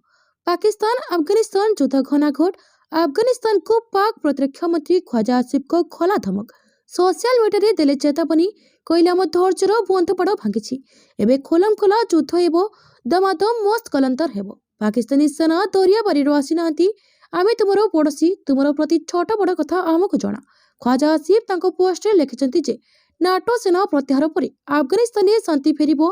ପାକିସ୍ତାନ ଆଫଗାନିସ୍ତାନ ଯୁଦ୍ଧ ଘନାଘୋଟ। ଆଫଗାନିସ୍ତାନକୁ ପାକ୍ ପ୍ରତିରକ୍ଷା ମନ୍ତ୍ରୀ ଖ୍ୱାଜା ଆସିଫଙ୍କ ଖୋଲା ଧମକ। ସୋସିଆଲ ମିଡିଆରେ ଦେଲେ ଚେତାବନୀ, କହିଲେ ଆମ ଧୈର୍ଯ୍ୟର ବନ୍ଧବାଡ଼ ଭାଙ୍ଗିଛି। ଏବେ ଖୋଲମଖୋଲା ଯୁଦ୍ଧ ହେବ, ଦମାଦମ ମସ୍ତ କଲନ୍ତର ହେବ। ପାକିସ୍ତାନୀ ସେନା ଦରିଆ ବାରିରୁ ଆସିନାହାନ୍ତି। ଆମେ ତୁମର ପଡ଼ୋଶୀ, ତୁମର ପ୍ରତି ଛୋଟ ବଡ଼ କଥା ଆମକୁ ଜଣା। ଖ୍ୱାଜା ଆସିଫ ତାଙ୍କ ପୋଷ୍ଟରେ ଲେଖିଛନ୍ତି ଯେ ନାଟୋ ସେନା ପ୍ରତ୍ୟାହାର ପରେ ଆଫଗାନିସ୍ତାନରେ ଶାନ୍ତି ଫେରିବ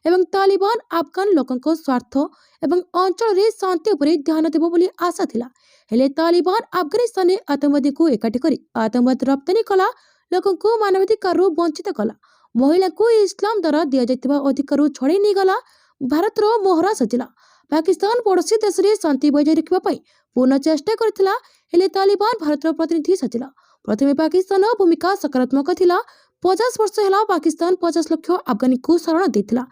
ଏବଂ ତାଲିବାନ ଆଫଗାନ ଲୋକଙ୍କ ସ୍ୱାର୍ଥ ଏବଂ ଅଞ୍ଚଳରେ ଶାନ୍ତି ଉପରେ ଧ୍ୟାନ ଦେବ ବୋଲି ଆଶା ଥିଲା। ହେଲେ ତାଲିବାନ ଆଫଗାନିସ୍ତାନରେ ଆତଙ୍କବାଦୀଙ୍କୁ ଏକାଠି କରି ଆତଙ୍କବାଦ ରପ୍ତାନି କଲା, ଲୋକଙ୍କୁ ମାନବାଧିକାରରୁ ବଞ୍ଚିତ କଲା, ମହିଳାଙ୍କୁ ଇସଲାମ ଦ୍ୱାରା ଦିଆଯାଇଥିବା ଅଧିକାରରୁ ଛଡ଼େଇ ନେଇଗଲା, ଭାରତର ମୋହରା ସଜିଲା। ପାକିସ୍ତାନ ପଡ଼ୋଶୀ ଦେଶରେ ଶାନ୍ତି ବଜାୟ ରଖିବା ପାଇଁ ପୂର୍ଣ୍ଣ ଚେଷ୍ଟା କରିଥିଲା, ହେଲେ ତାଲିବାନ ଭାରତର ପ୍ରତିନିଧି ସାଜିଲା। ପ୍ରଥମେ ପାକିସ୍ତାନ ଭୂମିକା ସକାରାତ୍ମକ ଥିଲା। 50 ବର୍ଷ ହେଲା ପାକିସ୍ତାନ 50 ଲକ୍ଷ ଆଫଗାନୀଙ୍କୁ ଶରଣ ଦେଇଥିଲା।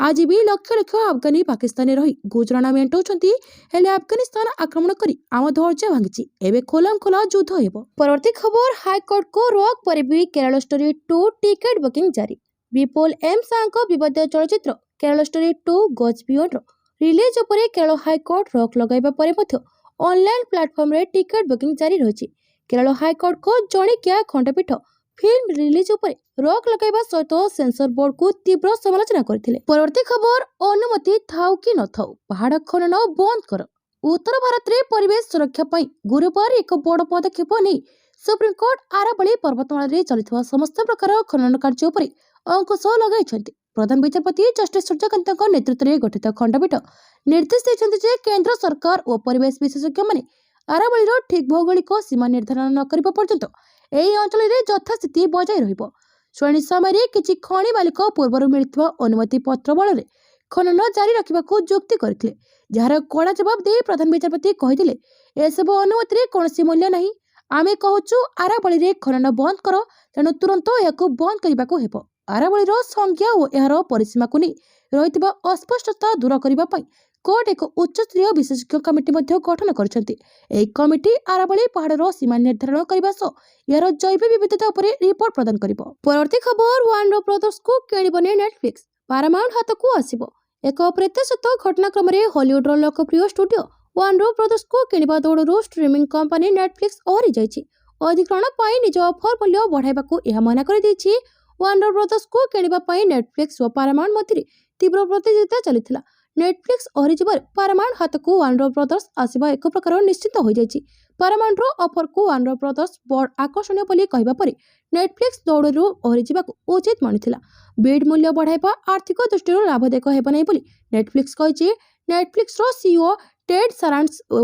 ଆଜି ବି ଲକ୍ଷ ଲକ୍ଷ ଆଫଗାନୀ ପାକିସ୍ତାନରେ ରହି ଗୁଜରାଣ ମେଣ୍ଟାଉଛନ୍ତି। ହେଲେ ଆଫଗାନିସ୍ତାନ ଆକ୍ରମଣ କରି ଆମ ଧୈର୍ଯ୍ୟ ଭାଙ୍ଗିଛି। ଏବେ ଖୋଲମଖୋଲା ଯୁଦ୍ଧ ହେବ। ପରବର୍ତ୍ତୀ ଖବର, ହାଇକୋର୍ଟକୁ ରୋକ ପରେ ବି କେରଳ ଷ୍ଟୋରୀ 2 ଟିକେଟ ବୁକିଂ ଜାରି। ବିପୁଲ ଏମ୍ ଶାହଙ୍କ ବିବାଦୀୟ ଚଳଚ୍ଚିତ୍ର କେରଳ ଷ୍ଟୋରୀ 2 ଗୋଜ୍ ବିୟଣ୍ଡର ରିଲିଜ ଉପରେ କେରଳ ହାଇକୋର୍ଟ ରୋକ ଲଗାଇବା ପରେ ମଧ୍ୟ ଅନଲାଇନ ପ୍ଲାଟଫର୍ମରେ ଟିକେଟ ବୁକିଂ ଜାରି ରହିଛି। କେରଳ ହାଇକୋର୍ଟଙ୍କ ଜଣିକିଆ ଖଣ୍ଡପୀଠ ଫିଲ୍ମ ରିଲିଜ ଉପରେ ରୋକ ଲଗାଇବା ସହିତ ସେନ୍ସର ବୋର୍ଡକୁ ତୀବ୍ର ସମାଲୋଚନା କରିଥିଲେ। ପରବର୍ତ୍ତୀ ଖବର, ଅନୁମତି ଥାଉ କି ନଥାଉ ପାହାଡ଼ ଖନନ ବନ୍ଦ କର। ଉତ୍ତର ଭାରତରେ ପରିବେଶ ସୁରକ୍ଷା ପାଇଁ ଗୁରୁବାର ଏକ ବଡ଼ ପଦକ୍ଷେପ ନେଇ ସୁପ୍ରିମକୋର୍ଟ ଆରାବଳୀ ପର୍ବତମାଳାରେ ଚାଲିଥିବା ସମସ୍ତ ପ୍ରକାର ଖନନ କାର୍ଯ୍ୟ ଉପରେ ଅଙ୍କୁଶ ଲଗାଇଛନ୍ତି। ପ୍ରଧାନ ବିଚାରପତି ଜଷ୍ଟିସ ସୂର୍ଯ୍ୟକାନ୍ତଙ୍କ ନେତୃତ୍ୱରେ ଗଠିତ ଖଣ୍ଡପୀଠ ନିର୍ଦ୍ଦେଶ ଦେଇଛନ୍ତି ଯେ କେନ୍ଦ୍ର ସରକାର ଓ ପରିବେଶ ବିଶେଷଜ୍ଞମାନେ ଆରାବଳୀର ଠିକ୍ ଭୌଗୋଳିକ ସୀମା ନିର୍ଦ୍ଧାରଣ ନ କରିବା ପର୍ଯ୍ୟନ୍ତ ଏହି ଅଞ୍ଚଳରେ ଯଥାସ୍ଥିତି ବଜାୟ ରହିବ। ଶୁଣାଣି ସମୟରେ କିଛି ଖଣି ମାଲିକ ପୂର୍ବରୁ ମିଳିଥିବା ଅନୁମତି ପତ୍ର ବଳରେ ଖନନ ଜାରି ରଖିବାକୁ ଯୁକ୍ତି କରିଥିଲେ, ଯାହାର କଡ଼ା ଜବାବ ଦେଇ ପ୍ରଧାନ ବିଚାରପତି କହିଥିଲେ, ଏସବୁ ଅନୁମତିରେ କୌଣସି ମୂଲ୍ୟ ନାହିଁ। ଆମେ କହୁଛୁ ଆରାବଳୀରେ ଖନନ ବନ୍ଦ କର, ତେଣୁ ତୁରନ୍ତ ଏହାକୁ ବନ୍ଦ କରିବାକୁ ହେବ। ଆରାବଳୀର ସଂଜ୍ଞା ଓ ଏହାର ପରିସୀମାକୁ ନେଇ ରହିଥିବା ଅସ୍ପଷ୍ଟତା ଦୂର କରିବା ପାଇଁ କୋର୍ଟ ଏକ ଉଚ୍ଚସ୍ତରୀୟ ବିଶେଷଜ୍ଞ କମିଟି ମଧ୍ୟ ଗଠନ କରିଛନ୍ତି। ଏହି କମିଟି ଆରାବଳୀ ପାହାଡ଼ର ସୀମା ନିର୍ଦ୍ଧାରଣ କରିବା ସହ ଏହାର ଜୈବ ବିବିଧତା ଉପରେ ରିପୋର୍ଟ ପ୍ରଦାନ କରିବ। ପରବର୍ତ୍ତୀ ଖବର, ୱାର୍ଣ୍ଣର ବ୍ରଦର୍ସକୁ କିଣିବନି ନେଟଫ୍ଲିକ୍ସ, ପାରାମାଉଣ୍ଟ ହାତକୁ ଆସିବ। ଏକ ଅପ୍ରତ୍ୟାଶିତ ଘଟଣାକ୍ରମରେ ହଲିଉଡର ଲୋକପ୍ରିୟ ଷ୍ଟୁଡିଓ ୱାର୍ଣ୍ଣର ବ୍ରଦର୍ସକୁ କିଣିବା ଦୌଡ଼ରୁ ଷ୍ଟ୍ରିମିଂ କମ୍ପାନୀ ନେଟଫ୍ଲିକ୍ସ ଓହରି ଯାଇଛି। ଅଧିଗ୍ରହଣ ପାଇଁ ନିଜ ଅଫର ମୂଲ୍ୟ ବଢ଼ାଇବାକୁ ଏହା ମନା କରିଦେଇଛି। ୱାର୍ଣ୍ଣର ବ୍ରଦର୍ସକୁ କିଣିବା ପାଇଁ ନେଟଫ୍ଲିକ୍ସ ଓ ପାରାମାଉଣ୍ଟ ମଧ୍ୟରେ ତୀବ୍ର ପ୍ରତିଯୋଗିତା ଚାଲିଥିଲା। ନେଟଫ୍ଲିକ୍ସ ଓହରିଯିବାରୁ ପାରାମାଉଣ୍ଟ ହାତକୁ ୱାର୍ଣ୍ଣର ବ୍ରଦର୍ସ ଆସିବା ଏକ ପ୍ରକାର ନିଶ୍ଚିତ ହୋଇଯାଇଛି। ପାରାମାଉଣ୍ଟର ଅଫରକୁ ୱାର୍ଣ୍ଣର ବ୍ରଦର୍ସ ବଡ଼ ଆକର୍ଷଣୀୟ ବୋଲି କହିବା ପରେ ନେଟଫ୍ଲିକ୍ସ ଦୌଡ଼ରୁ ଓହରିଯିବାକୁ ଉଚିତ ମଣିଥିଲା। ବିଡ୍ ମୂଲ୍ୟ ବଢ଼ାଇବା ଆର୍ଥିକ ଦୃଷ୍ଟିରୁ ଲାଭଦାୟକ ହେବ ନାହିଁ ବୋଲି ନେଟଫ୍ଲିକ୍ସ କହିଛି। ନେଟଫ୍ଲିକ୍ସର ସିଇଓ ଟେଡ୍ ସାରାନ୍ସ ଓ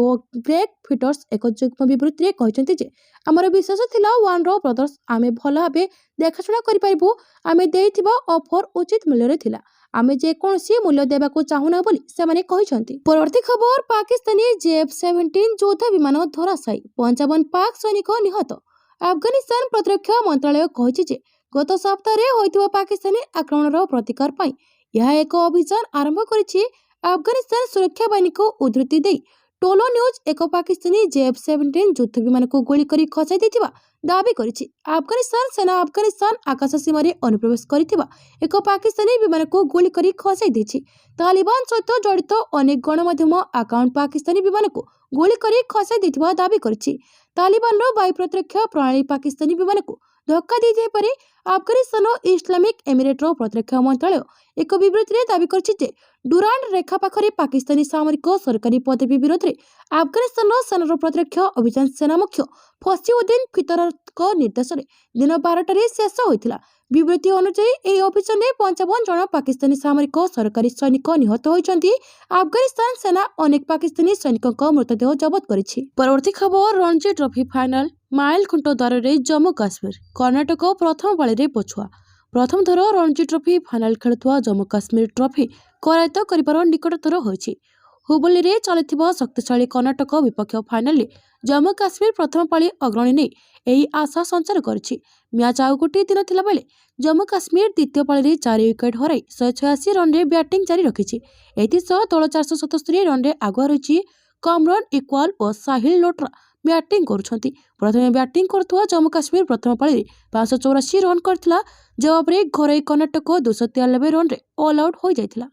ଗ୍ରେଗ ଫିଟର୍ସ ଏକ ଯୁଗ୍ମ ବିବୃତ୍ତିରେ କହିଛନ୍ତି ଯେ, ଆମର ବିଶ୍ୱାସ ଥିଲା ୱାର୍ଣ୍ଣର ବ୍ରଦର୍ସ ଆମେ ଭଲ ଭାବେ ଦେଖାଶୁଣା କରିପାରିବୁ। ଆମେ ଦେଇଥିବା ଅଫର ଉଚିତ ମୂଲ୍ୟରେ ଥିଲା। ଆମେ ଯେକୌଣସି ମୂଲ୍ୟ ଦେବାକୁ ଚାହୁଁନା ବୋଲି ସେମାନେ କହିଛନ୍ତି। ପରବର୍ତ୍ତୀ ଖବର, ପାକିସ୍ତାନୀ JF-17 ଯୁଦ୍ଧ ବିମାନ ଧରାଶାୟୀ, 55 ପାକ୍ ସୈନିକ ନିହତ। ଆଫଗାନିସ୍ତାନ ପ୍ରତିରକ୍ଷା ମନ୍ତ୍ରଣାଳୟ କହିଛି ଯେ, ଗତ ସପ୍ତାହରେ ହୋଇଥିବା ପାକିସ୍ତାନୀ ଆକ୍ରମଣର ପ୍ରତିକାର ପାଇଁ ଏହା ଏକ ଅଭିଯାନ ଆରମ୍ଭ କରିଛି। ଆଫଗାନିସ୍ତାନ ସୁରକ୍ଷା ବାହିନୀକୁ ଉଦ୍ଧୃତି ଦେଇ ଟୋଲୋ ନ୍ୟୁଜ ଏକ ପାକିସ୍ତାନୀ JF-17 ଯୁଦ୍ଧ ବିମାନକୁ ଗୁଳି କରି ଖସାଇ ଦେଇଥିବା ଦାବି କରିଛି। ଆଫଗାନିସ୍ତାନ ସେନା ଆଫଗାନିସ୍ତାନ ଆକାଶ ସୀମାରେ ଅନୁପ୍ରବେଶ କରିଥିବା ଏକ ପାକିସ୍ତାନୀ ବିମାନକୁ ଗୁଳି କରି ଖସାଇ ଦେଇଛି। ତାଲିବାନ ସହିତ ଜଡ଼ିତ ଅନେକ ଗଣମାଧ୍ୟମ ଆକାଉଣ୍ଟ ପାକିସ୍ତାନୀ ବିମାନକୁ ଗୁଳି କରି ଖସାଇ ଦେଇଥିବା ଦାବି କରିଛି। ତାଲିବାନର ବାୟୁ ପ୍ରତିରକ୍ଷା ପ୍ରଣାଳୀ ପାକିସ୍ତାନୀ ବିମାନକୁ ଧକ୍କା ଦେଇଥାଇପାରେ। ଆଫଗାନିସ୍ତାନ ଇସଲାମିକ ଏମିରେଟ୍ର ପ୍ରତିରକ୍ଷା ମନ୍ତ୍ରଣାଳୟ ଏକ ବିବୃତ୍ତିରେ ଦାବି କରିଛି ଯେ, ଡୁରାଣ୍ଡ ରେଖା ପାଖରେ ପାକିସ୍ତାନୀ ସାମରିକ ସରକାରୀ ପଦବୀ ବିରୋଧରେ ଆଫଗାନିସ୍ତାନର ସେନାର ପ୍ରତିରକ୍ଷା ଅଭିଯାନ ସେନା ମୁଖ୍ୟ ଫସିଉଦ୍ଦିନ ଫିତରଙ୍କ ନିର୍ଦ୍ଦେଶରେ ଦିନ 12ଟାରେ ଶେଷ ହୋଇଥିଲା। ବିବୃତ୍ତି ଅନୁଯାୟୀ ଏହି ଅଭିଯାନରେ 55 ଜଣ ପାକିସ୍ତାନୀ ସାମରିକ ସରକାରୀ ସୈନିକ ନିହତ ହୋଇଛନ୍ତି। ଆଫଗାନିସ୍ତାନ ସେନା ଅନେକ ପାକିସ୍ତାନୀ ସୈନିକଙ୍କ ମୃତଦେହ ଜବତ କରିଛି। ପରବର୍ତ୍ତୀ ଖବର, ରଣଜୀ ଟ୍ରଫି ଫାଇନାଲ ମାଇଲ ଖୁଣ୍ଟ ଦ୍ୱାରରେ ଜମ୍ମୁ କାଶ୍ମୀର, କର୍ଣ୍ଣାଟକ ପ୍ରଥମ ପାଳିରେ ପଛୁଆ। ପ୍ରଥମ ଥର ରଣଜୀ ଟ୍ରଫି ଫାଇନାଲ ଖେଳୁଥିବା ଜମ୍ମୁ କାଶ୍ମୀର ଟ୍ରଫି କରାୟତ୍ତ କରିବାର ନିକଟତର ହୋଇଛି। ହୁବଲିରେ ଚାଲିଥିବା ଶକ୍ତିଶାଳୀ କର୍ଣ୍ଣାଟକ ବିପକ୍ଷ ଫାଇନାଲରେ ଜମ୍ମୁ କାଶ୍ମୀର ପ୍ରଥମ ପାଳି ଅଗ୍ରଣୀ ନେଇ ଏହି ଆଶା ସଞ୍ଚାର କରିଛି। ମ୍ୟାଚ୍ ଆଉ ଗୋଟିଏ ଦିନ ଥିଲାବେଳେ ଜମ୍ମୁ କାଶ୍ମୀର ଦ୍ୱିତୀୟ ପାଳିରେ 4 ୱିକେଟ ହରାଇ 186 ରନରେ ବ୍ୟାଟିଂ ଜାରି ରଖିଛି। ଏଥିସହ ଦଳ 477 ରନରେ ଆଗୁଆ ରହିଛି। କମରନ ଇକ୍ବାଲ ଓ ସାହିଲ ଲୋଟ୍ରା ବ୍ୟାଟିଂ କରୁଛନ୍ତି। ପ୍ରଥମେ ବ୍ୟାଟିଂ କରୁଥିବା ଜମ୍ମୁ କାଶ୍ମୀର ପ୍ରଥମ ପାଳିରେ 584 ରନ୍ କରିଥିଲା। ଜବାବରେ ଘରୋଇ କର୍ଣ୍ଣାଟକ 293 ରନରେ ଅଲ୍ ଆଉଟ୍ ହୋଇଯାଇଥିଲା।